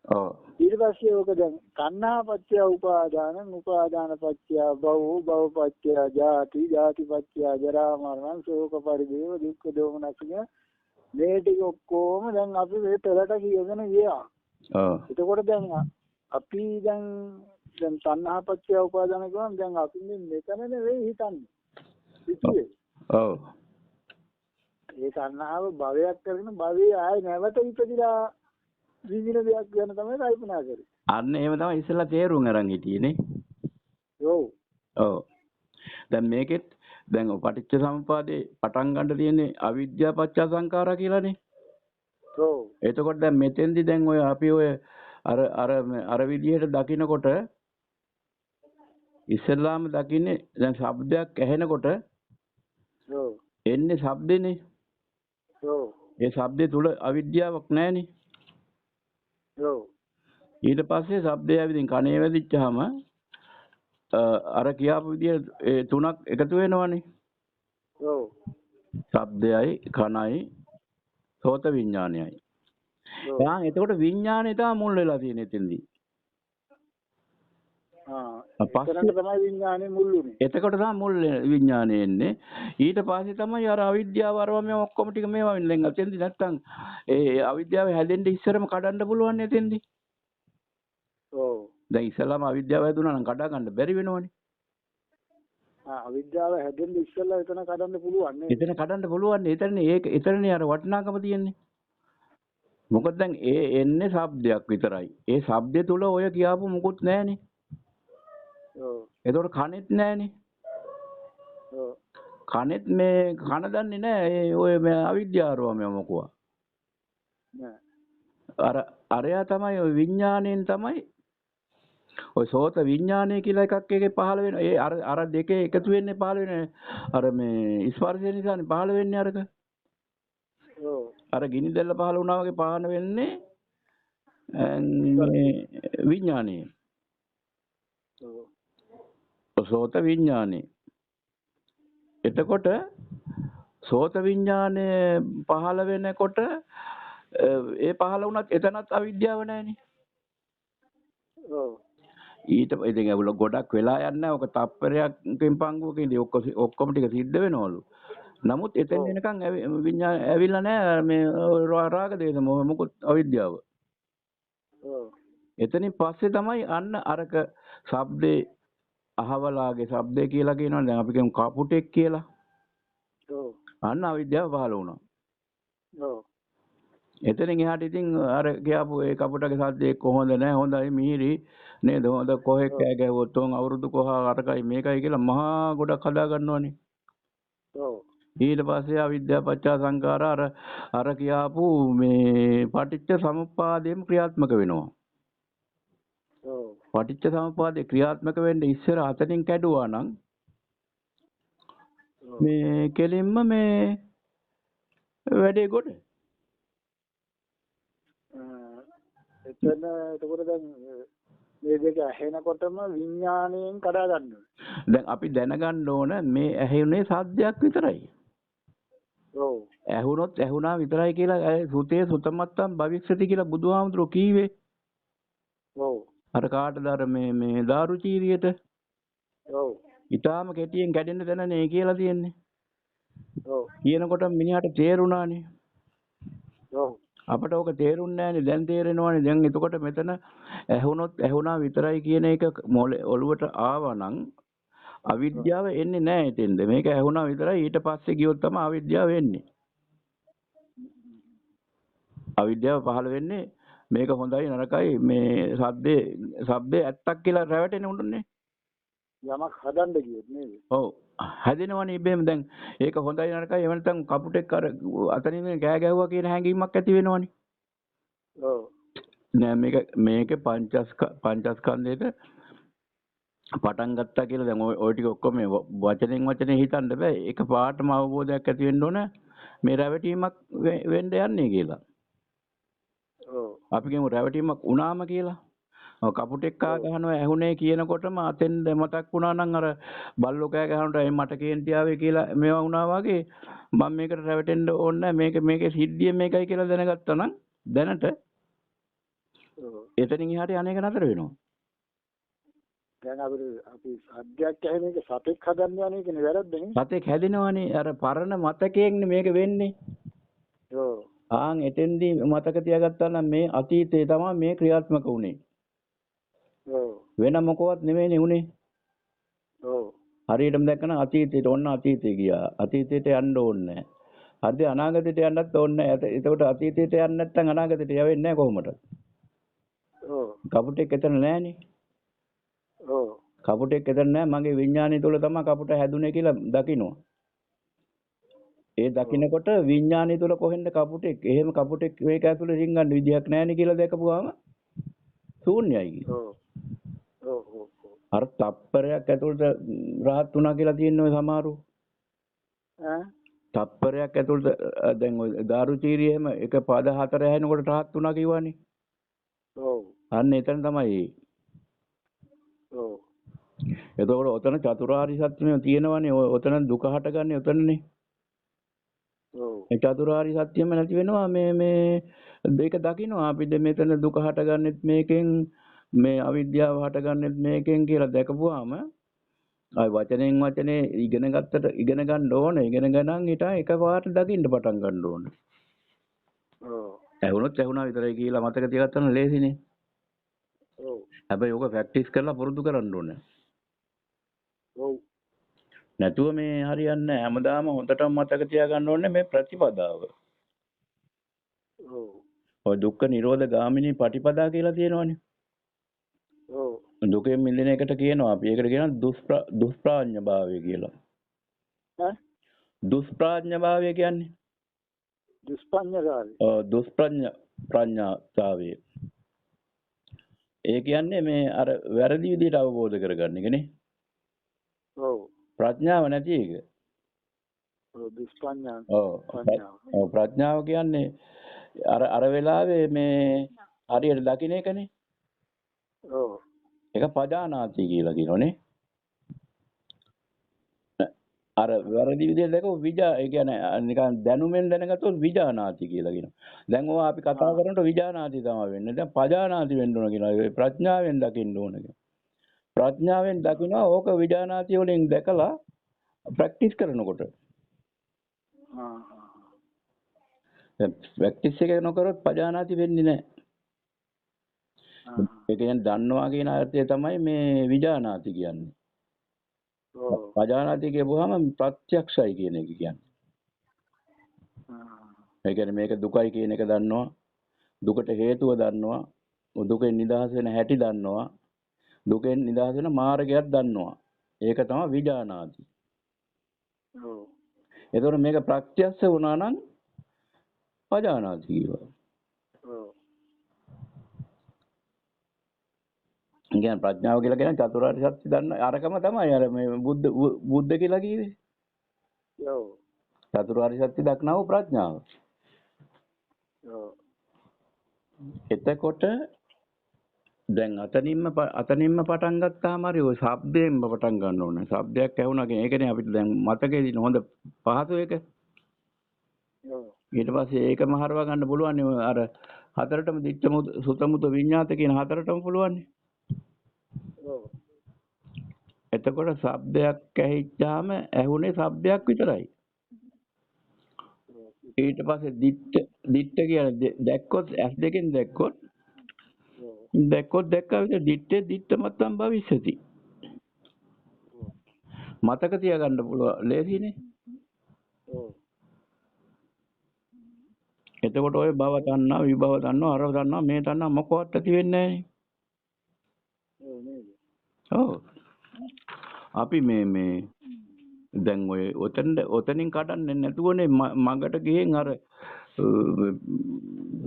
ඔව්. ඊට පස්සේ ඕක දැන් තණ්හා පත්‍ය උපාදාන උපාදාන පත්‍ය භව භව පත්‍ය ජාති ජාති පත්‍ය ජරා මරණ ශෝක පරිදේව දුක්ඛ දෝමනස්ය මේ ටික ඔක්කොම දැන් අපි මේ පෙරට කියගෙන ගියා. ඔව්. එතකොට දැන් අපි දැන් තණ්හා පත්‍ය උපාදාන කියනවා දැන් අපි මෙතන නෙවෙයි හිතන්නේ. ඔව්. ඒ තණ්හාව භවයක් කරගෙන භවයේ ආයේ නැවත ඉපදිලා විවිධ දෙයක් ගැන තමයි කල්පනා කරේ. අන්න එහෙම තමයි ඉස්සෙල්ලා තේරුම් අරන් හිටියේනේ. ඔව්. ඔව්. දැන් මේකෙත් දැන් පටිච්ච සමුපාදේ පටන් ගන්න තියෙන්නේ අවිද්‍යාව පත්‍ය සංඛාරා කියලානේ. ඔව්. එතකොට දැන් මෙතෙන්දි දැන් ඔය අපි ඔය අර විදිහට දකින්නකොට ඉස්සෙල්ලාම දකින්නේ දැන් ශබ්දයක් ඇහෙනකොට ඔව් එන්නේ ශබ්දෙනේ. ඔව් ඒ ශබ්දේ තුල අවිද්‍යාවක් නැහැනේ. ඔව් ඊට පස්සේ ශබ්දය ඇවිදින් කනේ වැදිච්චාම අර කියාපු විදිය ඒ තුනක් එකතු වෙනවනේ. ඔව් ශබ්දයයි කනයි සෝත විඥානයයි. දැන් එතකොට විඥානේ තමයි මුල් වෙලා තියෙන්නේ එතෙන්දී. එතනට තමයි විඥානේ මුල්ුනේ. එතකොට තමයි මුල් විඥානේ එන්නේ. ඊට පස්සේ තමයි අර අවිද්‍යාව අරවම ඔක්කොම ටික මේවා වෙන්නේ. දැන් එතෙන්දී නැත්තම් ඒ අවිද්‍යාව හැදෙන්න ඉස්සරම කඩන්න පුළුවන් නේ එතෙන්දී. ඔව්. දැන් ඉස්සලාම අවිද්‍යාව හැදුනා නම් කඩා ගන්න බැරි වෙනවනේ. අවිද්‍යාව හැදෙන්න ඉස්සෙල්ලා එතන කඩන්න පුළුවන් නේ. එතන කඩන්න පුළුවන් නේ. එතනනේ අර වටිනාකම තියෙන්නේ. මොකද දැන් ඒ එන්නේ ශබ්දයක් විතරයි. ඒ ශබ්දය තුල ඔය කියාපු මුකුත් නැහනේ. ඔව්. ඒතකොට කනෙත් නැහනේ. ඔව්. කනෙත් මේ කන දන්නේ නැහැ. ඔය අවිද්‍යාවම මොකවා. නෑ. අරයා තමයි ඔය විඥාණයෙන් තමයි ඔය සෝත විඥානය කියලා එකක් එකේ පහළ වෙන. ඒ අර දෙකේ එකතු වෙන්නේ පහළ වෙන අර මේ ස්පර්ශය නිසානේ පහළ වෙන්නේ අරක. ඔව්. අර ගිනි දැල්ල පහළ වුණා වගේ පහළ වෙන්නේ මේ විඥානය. ඔව්. සෝත විඥානය. එතකොට සෝත විඥානය පහළ වෙනකොට ඒ පහළ වුණත් එතනත් අවිද්‍යාව නැහැනේ. ඔව්. ඊට ඉතින් ඒගොල්ලෝ ගොඩක් වෙලා යන්නේ ඔක තප්පරයක්කින් පංගුවකින් ඔක්කොම ටික සිද්ධ වෙනවලු. නමුත් එතෙන් එනකන් විඥාන ඇවිල්ලා නැහැ මේ රාග දේශ මොහ මොකුත් අවිද්‍යාව. ඔව්. එතනින් පස්සේ තමයි අන්න අරක ශබ්දේ අහවලාගේ ශබ්දේ කියලා කියනවා. දැන් අපි කියමු කපුටෙක් කියලා. ඔව්. අන්න අවිද්‍යාව පහළ වුණා. ඔව්. එතනින් එහාට ඉතින් අර කියපු ඒ කපුටගේ සද්දේ කොහොඳ නැහැ හොඳයි මිහිරි නේද හොඳ කොහෙ කෑ ගැහුවොත් උන් අවුරුදු කොහා අරකයි මේකයි කියලා මහා ගොඩක් හදා ගන්නවනේ. ඔව්. ඊට පස්සේ අවිද්‍යාව පත්‍ය සංඛාර අර කියාපු මේ පටිච්ච සමුප්පාදයෙන් ක්‍රියාත්මක වෙනවා. ඔව්. පටිච්ච සමුප්පාදේ ක්‍රියාත්මක වෙන්න ඉස්සර අතනින් කැඩුවා නම් මේ කෙලින්ම මේ වැඩේ ගොඩ. එතන එතකොට දැන් මේ දෙක ඇහෙනකොටම විඥාණයෙන් කඩා ගන්නවා. දැන් අපි දැනගන්න ඕන මේ ඇහෙන්නේ සද්දයක් විතරයි. ඔව්. ඇහුනොත් ඇහුණා විතරයි කියලා සුතේ සුතමත්තම් භවිෂ්‍යති කියලා බුදුහාමුදුරුවෝ කීවේ. ඔව්. අර කාටද අර මේ දාරුචීරියට. ඔව්. ඊටාම කෙටියෙන් කැඩෙන්න දැනනේ කියලා තියෙන්නේ. ඔව්. කියනකොට මිනිහට තේරුණානේ. ඔව්. අපට ඕක තේරුන්නේ නැහැනේ. දැන් තේරෙනවානේ. දැන් එතකොට මෙතන ඇහුනොත් ඇහුණා විතරයි කියන එක ඔළුවට ආවනම් අවිද්‍යාව එන්නේ නැහැ එතෙන්ද. මේක ඇහුණා විතරයි ඊට පස්සේ ගියොත් තමයි අවිද්‍යාව එන්නේ. අවිද්‍යාව පහළ වෙන්නේ මේක හොඳයි නරකයි මේ ශබ්දේ ඇත්තක් කියලා රැවටෙන උඩුනේ. යමක් හදන්න ගියොත් නේද? ඔව්. හැදෙනවනේ ඉබේම දැන් ඒක හොඳයි නරකයි එහෙම නැත්නම් කපුටෙක් අර අතනින් කෑ ගැහුවා කියන හැඟීමක් ඇති වෙනවනේ. ඔව්. නෑ මේකේ පංචස්කන්ධයට පටන් ගත්තා කියලා දැන් ඔය ටික ඔක්කොම වචනෙන් හිතන්න බෑ. ඒක පාටම අවබෝධයක් ඇති වෙන්න ඕන මේ රැවටීමක් වෙන්න යන්නේ කියලා. ඔව්. අපි කියමු රැවටීමක් වුණාම කියලා. කපුටෙක් කා ගහනවා ඇහුනේ කියනකොටම අතෙන් මතක් වුණා නම් අර බල්ලෝ කෑ ගහනකොට මට කේන්ති ආවේ කියලා මේවා වුණා වගේ මම මේකට රැවටෙන්න ඕනේ නැහැ මේකේ සිද්ධිය මේකයි කියලා දැනගත්තා නම් දැනට එතනින් එහාට අනේක නතර වෙනවා. දැන් අපි සද්දයක් ඇහෙන එක සතෙක් හදන්න යන එකනේ වැරද්දනේ. සතෙක් හැදෙනවනේ අර පරණ මතකයෙන්නේ මේක වෙන්නේ. ඔව්. එතෙන්දී මතක තියාගත්තා නම් මේ අතීතේ තමයි මේ ක්‍රියාත්මක වුනේ. ඔව්. වෙන මොකවත් නෙමෙයිනේ උනේ. ඔව්. හරියටම දැක්කම අතීතයට ඔන්න අතීතේ ගියා. අතීතයට යන්න ඕනේ නැහැ. හරිද අනාගතයට යන්නත් ඕනේ නැහැ. එතකොට අතීතයට යන්න නැත්නම් අනාගතයට යවෙන්නේ නැහැ කොහොමද? ඔව්. කපුටෙක් එතන නැහනේ. ඔව්. කපුටෙක් එතන නැහැ. මගේ විඥානය තුල තමයි කපුට හැදුනේ කියලා දකින්නවා. ඒ දකින්නකොට විඥානය තුල කොහෙන්ද කපුටෙක්? එහෙම කපුටෙක් මේක ඇතුලේ රින්ගන්න විදියක් නැහනේ කියලා දැකපුවාම ශූන්‍යයි. ඔව්. ඔව්. අර තප්පරයක් ඇතුළත රහත් වුණා කියලා තියෙන ඔය සමහරු. ඈ තප්පරයක් ඇතුළත දැන් ඔය දාරුචීරිය එහෙම එක පද 4 ඇහෙනකොට රහත් වුණා කිව්වනේ. ඔව් අන්න එතන තමයි ඒ. ඔව් එතකොට ඔතන චතුරාර්ය සත්‍යය තියෙනවනේ. ඔතන දුක හටගන්නේ ඔතනනේ. ඔව් ඒ චතුරාර්ය සත්‍යයම නැති වෙනවා මේ දෙක දකින්නවා අපිට මෙතන දුක හටගන්නෙත් මේකෙන් මේ අවිද්‍යාව හටගන්නෙත් මේකෙන් කියලා දැකපුවාම ආයි වචනෙන් වචනේ ඉගෙන ගන්න ඕනේ. ඉගෙන ගනන් ඊට එකපාරට දකින්න පටන් ගන්න ඕනේ. ඔව් ඇහුනොත් ඇහුණා විතරයි කියලා මතක තියාගත්තම ලේසිනේ. ඔව් හැබැයි ඕක ප්‍රැක්ටිස් කරලා පුරුදු කරන්න ඕනේ. ඔව් නැතුව මේ හරියන්නේ නැහැ. හැමදාම හොඳටම මතක තියාගන්න ඕනේ මේ ප්‍රතිපදාව. ඔව් ඔය දුක්ඛ නිරෝධ ගාමිනී පටිපදා කියලා තියෙනවනේ. ඔව් දුකෙන් මිදෙන එකට කියනවා අපි. ඒකට කියනවා දුෂ්ප්‍රාඥ භාවය කියලා. ඈ දුෂ්ප්‍රාඥ භාවය කියන්නේ දුෂ්පඤ්ඤකාරී ප්‍රඥාතාවය. ඒ කියන්නේ මේ අර වැරදි විදිහට අවබෝධ කරගන්න එකනේ. ඔව් ප්‍රඥාව නැති එක. ඔව් දුෂ්පඤ්ඤා ඔව් ප්‍රඥාව කියන්නේ අර වෙලාවේ මේ හරියට දකින්න එකනේ. ඔව් ඒක පජානාති කියලා කියනෝනේ. අර වැරදි විදිහට දැකෝ ඒ කියන්නේ නිකන් දැනුමෙන් දැනගත්තොත් විජානාති කියලා කියනවා. දැන් ඕවා අපි කතා කරනකොට විජානාති තමයි වෙන්නේ. දැන් පජානාති වෙන්න ඕන කියනවා. ඒ ප්‍රඥාවෙන් දකින්න ඕන කියනවා. ප්‍රඥාවෙන් දකිනවා ඕක විජානාති වලින් දැකලා ප්‍රැක්ටිස් කරනකොට. දැන් ප්‍රැක්ටිස් එක නොකරොත් පජානාති වෙන්නේ නැහැ. ඒ කියන්නේ දන්නවා කියන අර්ථය තමයි මේ විජානාති කියන්නේ. පජානාති කියපුවාම ප්‍රත්‍යක්ෂයි කියන එක කියන්නේ. ඒ කියන්නේ මේක දුකයි කියන එක දන්නවා. දුකට හේතුව දන්නවා. දුකෙන් නිදහස් වෙන හැටි දන්නවා. දුකෙන් නිදහස් වෙන මාර්ගයක් දන්නවා. ඒක තමයි විජානාති. ඔව් එතකොට මේක ප්‍රත්‍යක්ෂ වුණා නම් පජානාති කියනවා. ඔව් කියන්නේ ප්‍රඥාව කියලා කියන්නේ චතුරාර්ය සත්‍ය දන්න අරකම තමයි අර මේ බුද්ධ කියලා කිව්වේ. ඔව් චතුරාර්ය සත්‍ය දක්නා වූ ප්‍රඥාව. ඔව් එතකොට දැන් අතනින්ම පටන් ගත්තාම හරි ඔය ශබ්දයෙන්ම පටන් ගන්න ඕනේ. ශබ්දයක් ඇහුණා කියන්නේ ඒකනේ අපිට දැන් මතකේ දින හොඳ පහසු එක. ඔව් ඊට පස්සේ ඒකම හරවා ගන්න පුළුවන් අර හතරටම දිච්ච සුතමුත විඤ්ඤාත කියන හතරටම පුළුවන්. ඔව් එතකොට ශබ්දයක් ඇහිච්චාම ඇහුනේ ශබ්දයක් විතරයි. ඊට පස්සේ දිට්ඨ කියන්නේ දැක්කොත් ඇස් දෙකෙන් දැක්කොත් දැක්කා විතර දිට්ඨ මත්තම් භවිෂ්‍යති. මතක තියාගන්න පුළුවන් ලේසිනේ. ඔව් එතකොට ඔය භව තණ්හා විභව තණ්හා අරව තණ්හා මේ තණ්හා මොකවත් ඇති වෙන්නේ නැහැ. ඔව් අපි මේ දැන් ඔය ඔතනින් කඩන්නේ නැතුවනේ මගට ගිහින් අර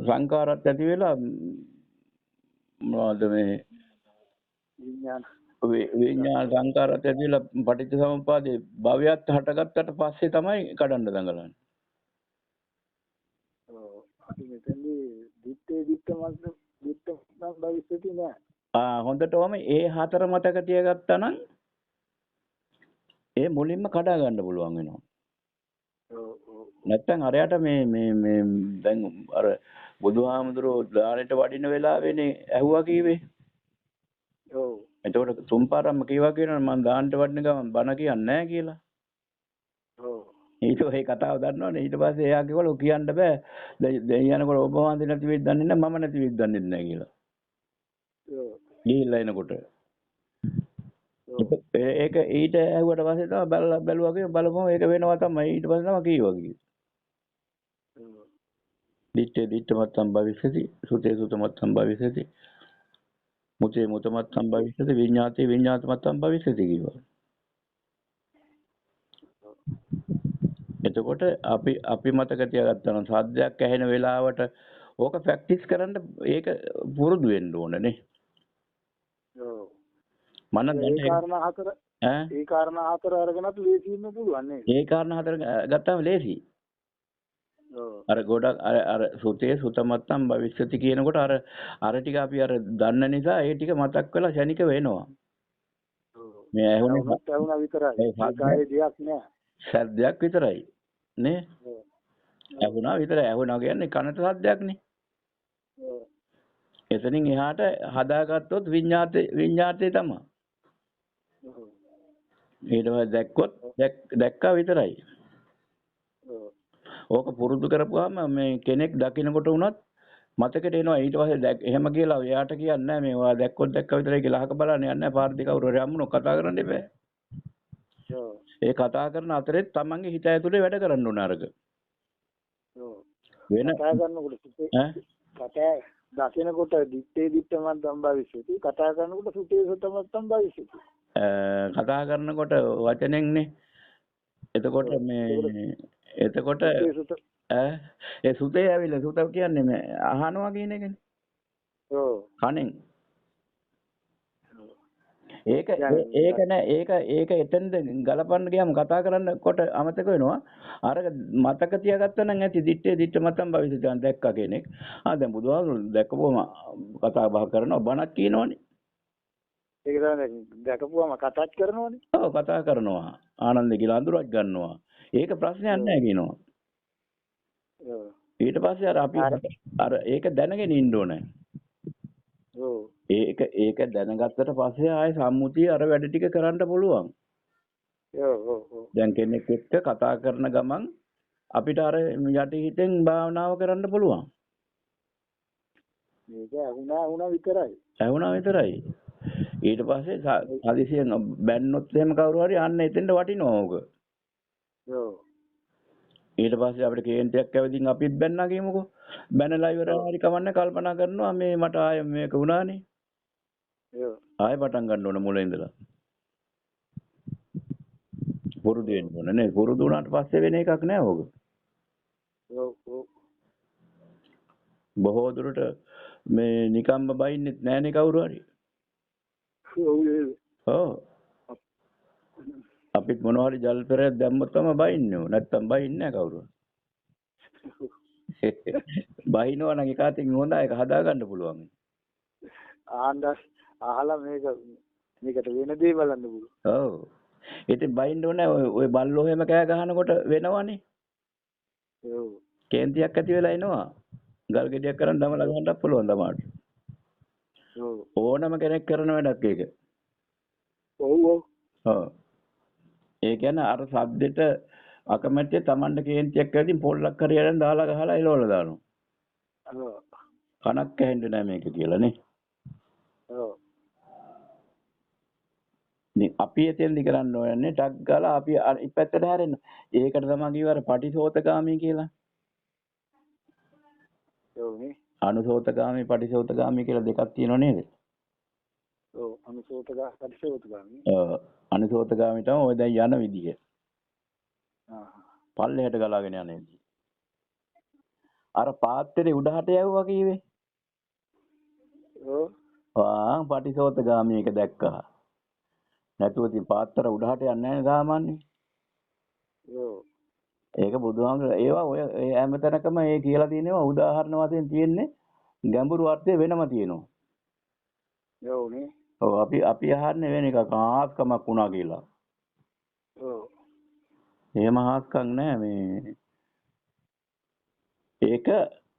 සංකාරات ඇති වෙලා මොනවද මේ විඥාන සංකාරات ඇති වෙලා පටිච්චසමුප්පාදේ භවයත් හටගත්තට පස්සේ තමයි කඩන්න දඟලන්නේ. ඔව් අපි මෙතනදී දිත්තේ මත්තම් භවිෂ්‍යති නෑ. හොඳටම ඒ හතර මතක තියාගත්තා නම් ඒ මුලින්ම කඩා ගන්න පුළුවන් වෙනවා. නැත්තම් අරයට මේ දැන් අර බුදුහාමුදුරුවෝ දානෙට වඩින වෙලාවේනේ ඇහුවා කීවේ. ඔව්. එතකොට තුන් පාරක්ම කීවා කියනවනේ මම දානෙට වඩින ගමන් බණ කියන්නේ නැහැ කියලා. ඔව්. ඊට ඒ කතාව දන්නවනේ. ඊට පස්සේ එයා කිව්වලු කියන්න බෑ. දැන් යනකොට ඔබ වහන්සේ නැති වෙයිද දන්නේ නැහැ මම නැති වෙයිද දන්නේ නැහැ කියලා. ඔව්. ගිහිල්ලා එනකොට ඒක ඊට ඇහුවට පස්සේ තමයි බැලුවා බලපුවම ඒක වෙනවා තමයි. ඊට පස්සේ තමයි කීවා කිව්වේ. දිට්ඨ මත්තම් භවිෂ්‍යති සුතේ සුත මත්තම් භවිෂ්‍යති මුතේ මුත මත්තම් භවිෂ්‍යති විඤ්ඤාතේ විඤ්ඤාත මත්තම් භවිෂ්‍යති කිව්වා. එතකොට අපි මතක තියාගත්තා නම් සාධ්‍යයක් ඇහෙන වෙලාවට ඕක ප්‍රැක්ටිස් කරන්න ඒක පුරුදු වෙන්න ඕනේ නේ. ඔව්. මම ඒ කාරණා හතර ඒ කාරණා හතර අරගෙනත් ලේසියෙන්න පුළුවන් නේද? ඒ කාරණා හතර ගත්තාම ලේසි. අර ගොඩක් අර සුතේ සුතමත්තම් භවිෂ්‍යති කියනකොට අර ටික අපි අර දන්න නිසා ඒ ටික මතක් වෙලා ශනික වෙනවා. මේ ඇහුණා විතරයි. ඒකයි දෙයක් නෑ. සද්දයක් විතරයි. නේ? ඇහුණා විතරයි. ඇහුණා කියන්නේ කනට සද්දයක් නේ. එතනින් එහාට හදාගත්තොත් විඤ්ඤාතේ තමයි. ඊට පස්සේ දැක්කොත් දැක්කා විතරයි. ඕක පුරුදු කරපුවාම මේ කෙනෙක් දකින්නකොට උනත් මතකෙට එනවා. ඊට පස්සේ එහෙම කියලා එයාට කියන්නේ නැහැ මේ ඔයා දැක්කොත් දැක්ක විතරයි කියලා අහක බලන්න යන්නේ නැහැ. පාර දෙක කවුරු හරි හම්බුනොත් කතා කරන්න එපා. ඒ කතා කරන අතරේ තමන්ගේ හිත ඇතුලේ වැඩ කරන්න ඕන අරක. වෙන කතා කරනකොට කතා දකිනකොට දිත්තේ දිත්තමත් සම්භවිෂ්‍යති. කතා කරනකොට සුතේ සුතමත් සම්භවිෂ්‍යති. කතා කරනකොට වචනෙන්නේ. එතකොට ඒ සුතේ ඇවිල්ලා සුත කියන්නේ මේ අහනවා කියන එකනේ. ඔව්. කණෙන්. ඒක එතනද ගලපන්න ගියාම කතා කරනකොට අමතක වෙනවා. අරක මතක තියාගත්තා නම් ඇති දිත්තේ දිත්ත මතම් භවිෂ්‍යයන් දැක්කා කෙනෙක්. දැන් බුදුහාමුදුරුවෝ දැක්කපුවම කතා බහ කරනවා බණක් කියනවනේ. ඒක තමයි දැකපුවම කතාත් කරනවනේ. ඔව් කතා කරනවා. ආනන්ද කියලා අඳුරක් ගන්නවා. ඒක ප්‍රශ්නයක් නැහැ කියනවා. ඊට පස්සේ අපි ඒක දැනගෙන ඉන්න ඕනේ. ඒක දැනගත්තට පස්සේ ආයේ සම්මුතිය අර වැඩ ටික කරන්න පුළුවන්. දැන් කෙනෙක් එක්ක කතා කරන ගමන් අපිට අර යටි හිතෙන් භාවනාව කරන්න පුළුවන්. මේක ඇහුණා විතරයි. ඊට පස්සේ හදිසියෙන් බැන්නොත් එහෙම කවුරු හරි අන්න එතෙන්ට වටිනවා ඕක. ඊට පස්සේ අපිට කේන්තියක් ඇවිදින් අපිත් බැන්නා කියමුකෝ. බැනලා ඉවරලා හරි කවන්න කල්පනා කරනවා මේ මට ආයෙ මේක වුණානේ. ආයෙ පටන් ගන්න ඕන මුලින් ඉඳලා. පුරුදු වෙන්න ඕන නේ. පුරුදු වුණාට පස්සේ වෙන එකක් නෑ ඕක. බොහෝ දුරට මේ නිකම්ම බයින්නෙත් නෑනේ කවුරු හරි. ඔව්. අපිත් මොනවා හරි ජල් පෙරයක් දැම්මොත් තමයි බයින්නේ. නැත්තම් බයින්නේ නැහැ කවුරුත්. බයිනවා නම් එකතින් හොඳයි ඒක හදා ගන්න පුළුවන්. ආන්දස් අහලා මේකට වෙන දේ බලන්න පුළුවන්. ඔව්. ඉතින් බයින්න ඕනේ ඔය බල්ලෝ එහෙම කෑ ගහනකොට වෙනවනේ. ඔව්. කේන්තියක් ඇති වෙලා එනවා. ගල් ගෙඩියක් කරන් දමලා ගහන්නත් පුළුවන් තමාට. ඔව්. ඕනම කෙනෙක් කරන වැඩක් ඒක. ඔව්. ඔව්. ඒ කියන්නේ අර සද්දෙට අකමැත්තේ Tamanda කේන්තියක් ඇවිදින් පොල්ලක් හරියට දාලා ගහලා එලවලා දානවා. ඔව්. කනක් ඇහෙන්නේ නැහැ මේක කියලා නේ. ඔව්. අපි එතෙන්දි කරන්න ඕනේ ටක් ගාලා අපි ඉපැත්තට හැරෙන්න. ඒකට තමයි කිව්වර පටිසෝතගාමී කියලා. ඔව්නේ. අනුසෝතගාමී පටිසෝතගාමී කියලා දෙකක් තියෙනව නේද? ඔව් පටිසෝතගාමී. අනුසෝතගාමී තමයි ඔය දැන් යන විදිය. පල්ලෙහාට ගලාගෙන යන විදිය. අර පාත්‍රේ උඩහට යවුවා කීවේ. ඔව්. පටිසෝතගාමී එක දැක්කා. නැතුව ඉතින් පාත්‍ර උඩහට යන්නේ නැහැ සාමාන්‍යයෙන්. ඔව්. ඒක බුදුහාමුදුරුවෝ ඒවා ඔය හැමතැනකම ඒ කියලා තියෙනවා උදාහරණ වශයෙන් තියෙන්නේ ගැඹුරු අර්ථය වෙනම තියෙනවා. ඔව්නේ. ඔව් අපි අහන්නේ වෙන එකක් ආස්කමක් වුණා කියලා. ඔව්. එහෙම ආස්කම් නැහැ මේ. ඒක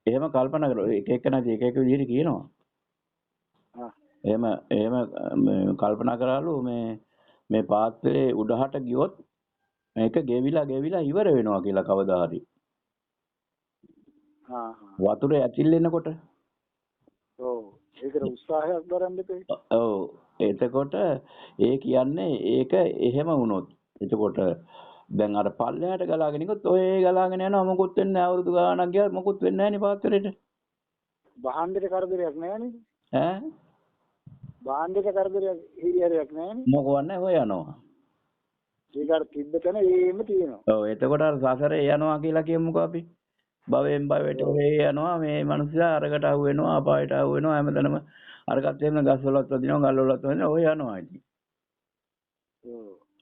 එහෙම කල්පනා කරලා එක එක නැති එක එක විදිහට කියනවා. එහෙම කල්පනා කරාලු මේ පාත්‍රයේ උඩහට ගියොත් මේක ගෙවිලා ඉවර වෙනවා කියලා කවදා හරි. වතුරේ ඇතිල් වෙනකොට. ඔව්. ඒකට උත්සාහයක් දරන්න දෙපේ. ඔව්. එතකොට ඒ කියන්නේ ඒක එහෙම වුණොත්. එතකොට දැන් අර පල්ලෙහාට ගලාගෙන ඉකොත් ඔය ගලාගෙන යනවා මොකුත් වෙන්නේ නැහැ අවුරුදු ගාණක් ගියා මොකුත් වෙන්නේ නැහැ නේ පාත්‍රෙට. බහන්දේට කරදරයක් නැහැ නේද? ඈ? බහන්දේට කරදරයක් හිරියරයක් නැහැ නේ? මොකවන්නේ හොය යනවා. ඒකට තිබ්බ තැන ඒම තියෙනවා. ඔව් එතකොට අර සසරේ යනවා කියලා කියමුකෝ අපි. භවයෙන් භවයට ඔහේ යනවා මේ මිනිස්සයා අරකට අහු වෙනවා අපායට අහු වෙනවා හැමතැනම අරකට එහෙම ගස් වලත් වදිනවා ගල් වලත් වදිනවා ඔය යනවා ඉතින්.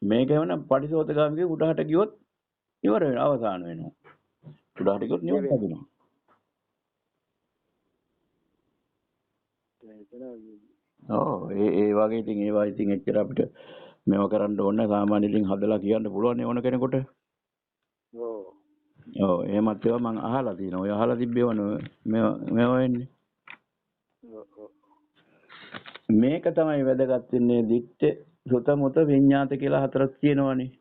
මේක වෙන පටිසෝතගාමිකේ උඩහට ගියොත් ඉවර වෙනවා අවසාන වෙනවා. උඩහට ගියොත් නිවන් දකිනවා. ඔව් ඒ වගේ ඉතින් ඒවා ඉතින් එච්චර අපිට මේව කරන්න ඕනේ සාමාන්‍ය ඉතින් හදලා කියන්න පුළුවන් නේ ඕන කෙනෙකුට. ඔව් එහෙමත් ඒවා මම අහලා තියෙනවා. ඔය අහලා තිබ්බේවනේ මේව වෙන්නේ. මේක තමයි වැදගත් වෙන්නේ දිට්ඨ සුත මුත විඤ්ඤාත කියලා හතරක් තියෙනවනේ.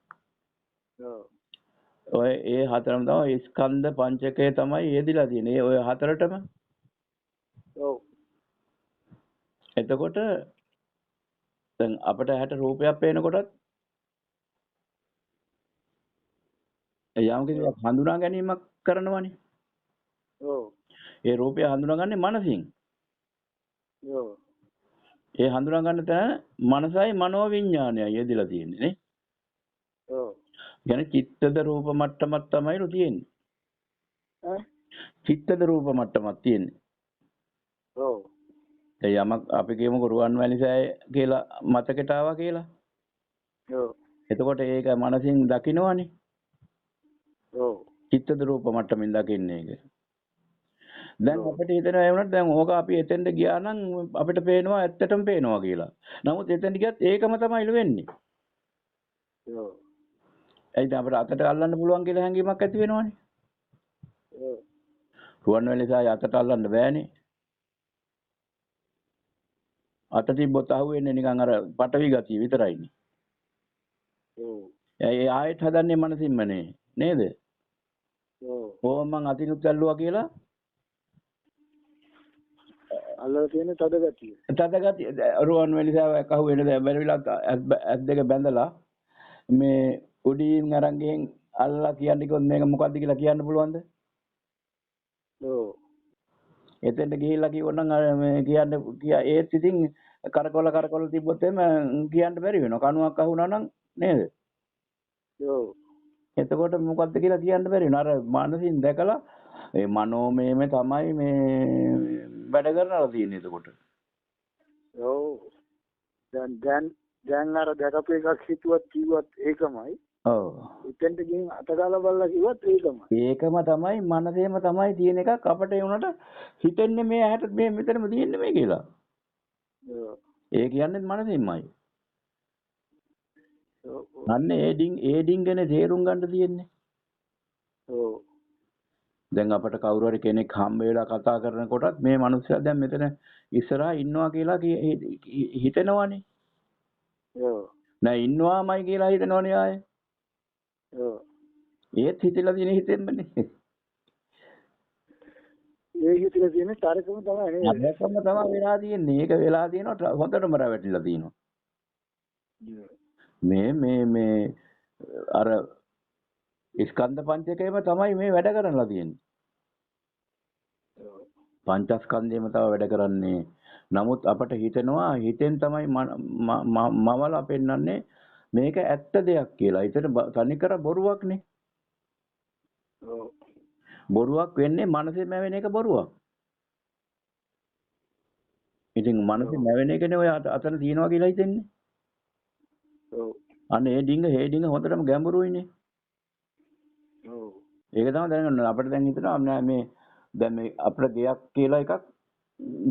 ඔය ඒ හතරම තමයි ස්කන්ධ පංචකය තමයි යෙදිලා තියෙන්නේ. ඔය හතරටම. ඔව්. එතකොට දැන් අපිට ඇහැට රූපයක් පේනකොටත් යම් කිසිවක් හඳුනා ගැනීමක් කරනවනේ. ඔව්. ඒ රූපය හඳුනාගන්නේ මනසින්. ඔව්. ඒ හඳුනා ගන්න තැන මනසයි මනෝ විඥානයයි යෙදিলা තියෙන්නේ නේ. ඔව්. يعني චිත්තද රූප මට්ටමක් තමයිලු තියෙන්නේ. ඈ? චිත්තද රූප මට්ටමක් තියෙන්නේ. ඔව්. ඒ යමක් අපි කියමුකෝ රුවන්වැලිසෑය කියලා මතකයට ආවා කියලා. ඔව්. එතකොට ඒක මනසින් දකින්නවනේ. ඔව්. චිත්තද රූප මට්ටමින් දකින්නේ ඒක. දැන් අපිට හිතෙනවා ඒ වුණත් දැන් ඕක අපි එතෙන්ට ගියා නම් අපිට පේනවා ඇත්තටම පේනවා කියලා. නමුත් එතෙන්ට ගියත් ඒකම තමයිලු වෙන්නේ. ඔව්. එයිද අපිට අතට අල්ලන්න පුළුවන් කියලා හැඟීමක් ඇති වෙනවනේ. ඔව්. රුවන්වැලිසෑය අතට අල්ලන්න බෑනේ. අත තිබ්බොත් අහුවෙන්නේ නිකන් අර පටවි ගතිය විතරයිනේ. ඔව්. ඒ ආයෙත් හදන්නේ මනසින්මනේ නේද? ඔව්. ඕම මං අතිනුත් ඇල්ලුවා කියලා අල්ලලා තියෙන තද ගතිය. තද ගතිය රුවන්වැලිසෑය අහුවෙන්නේ දැන් බැරිවිලා ඇස් දෙක බැඳලා මේ උඩින් අරන් ගෙන් අල්ලලා කියන්නේ කොහොමද මේක මොකද්ද කියලා කියන්න පුළුවන්ද? ඔව්. එතෙන්ට ගිහිල්ලා කිව්වොත් නම් මේ කියන්න ඒත් ඉතින් කරකොල තිබ්බොත් එහෙම කියන්න බැරි වෙනවා. කණුවක් අහුණා නම් නේද? ඔව්. එතකොට මොකද්ද කියලා කියන්න බැරි වෙනවා. අර මානසින් දැකලා ඒ මනෝමයම තමයි මේ වැඩ කරනවා තියෙන්නේ එතකොට. ඔව්. දැන් අර දැකපු එකක් හිතුවත් කිව්වත් ඒකමයි. ඔව්. එතෙන්ට ගිහින් අතගාලා බලලා කිව්වත් ඒකමයි. ඒකම තමයි මනසේම තමයි තියෙන එකක් අපිට ඒ උනට හිතෙන්නේ මේ ඇහැට මේ මෙතනම තියෙන්නේ මේ කියලා. ඔව්. ඒ කියන්නේ මනසින්මයි. ඔව්. අන්නේ ඒ ඩිංගනේ තේරුම් ගන්න තියෙන්නේ. ඔව්. දැන් අපිට කවුරු හරි කෙනෙක් හම්බ වෙලා කතා කරනකොටත් මේ මිනිස්සයා දැන් මෙතන ඉස්සරහා ඉන්නවා කියලා හිතෙනවනේ. ඔව්. නෑ ඉන්නවාමයි කියලා හිතනවනේ ආයේ. ඔව්. ඒත් හිතලා තියෙන හිතෙන්නනේ. ඒ හිතලා තියෙන තරකම තමයි නේද? අරකම තමයි වෙලා තියෙන්නේ. ඒක වෙලා තියෙනවා හොඳටම රැවටිලා තියෙනවා. මේ අර ස්කන්ධ පංචකයම තමයි මේ වැඩ කරලා තියෙන්නේ. පංචස්කන්ධයම තමයි වැඩ කරන්නේ. නමුත් අපට හිතෙනවා හිතෙන් තමයි මවලා පෙන්වන්නේ මේක ඇත්ත දෙයක් කියලා. ඒතර තනිකර බොරුවක්නේ. ඔව්. බොරුවක් වෙන්නේ මනසෙන් මැවෙන එක බොරුවක්. ඉතින් මනසෙන් මැවෙන එකනේ ඔය අතන තියනවා කියලා හිතෙන්නේ. ඔව්. අනේ ඒ ඩිංග හොඳටම ගැඹුරුයිනේ. ඔව්. ඒක තමයි දැනගන්න අපිට දැන් හිතනවා මේ දැන් මේ අපිට ගයක් කියලා එකක්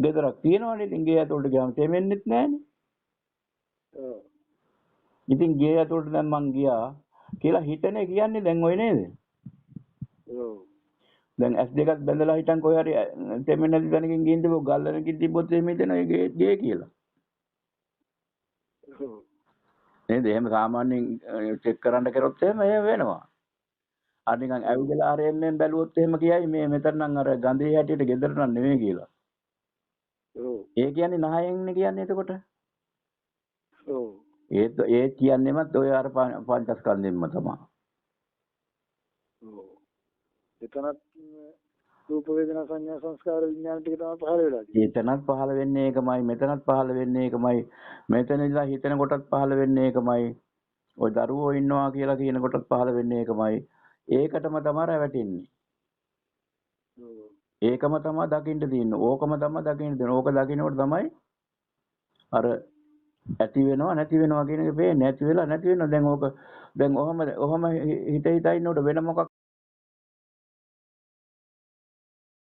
ගෙදරක් තියෙනවනේ. ඉතින් ගේ ඇතුළට ගියාම තෙමෙන්නෙත් නැහනේ. ඔව්. ඉතින් ගේ ඇතුළට දැන් මං ගියා කියලා හිතනේ කියන්නේ දැන් ඔය නේද? ඔව්. දැන් S2ක් බැඳලා හිටන් කොහේ හරි තෙමෙන්නේ නැති තැනකින් ගිහින් තිබ්බොත් ගල්ලනකින් තිබ්බොත් එහෙම හිතෙන ඔය ගේ කියලා. ඔව්. නේද? එහෙම සාමාන්‍යයෙන් චෙක් කරන්න කරොත් එහෙම වෙනවා. අර නිකන් ඇවිදලා ආරෙන්ෙන් බැලුවොත් එහෙම කියයි මේ මෙතන නම් අර ගඳේ හැටියට ගෙදර නම් නෙමෙයි කියලා. ඔව්. ඒ කියන්නේ නහයෙන්නේ කියන්නේ එතකොට. ඔව්. ඒ කියන්නේමත් ඔය අර පංචස්කන්ධෙන්ම තමයි. ඔව්. එතනත් රූප වේදනා සංඥා සංස්කාර විඥාන ටික තමයි පහළ වෙලා තියෙන්නේ. එතනත් පහළ වෙන්නේ ඒකමයි, මෙතනත් පහළ වෙන්නේ ඒකමයි, මෙතන ඉඳලා හිතන කොටත් පහළ වෙන්නේ ඒකමයි. ඔය දරුවෝ ඉන්නවා කියලා කියන කොටත් පහළ වෙන්නේ ඒකමයි. ඒකටම තමයි රැවටෙන්නේ. ඒකම තමයි දකින්න තියෙන්නේ. ඕකම තමයි දකින්න තියෙන්නේ. ඕක දකින්නකොට තමයි අර ඇති වෙනවා නැති වෙනවා කියන එක පේන්නේ. ඇති වෙලා නැති වෙනවා. දැන් ඔහම හිත හිතා ඉන්නකොට වෙන මොකක්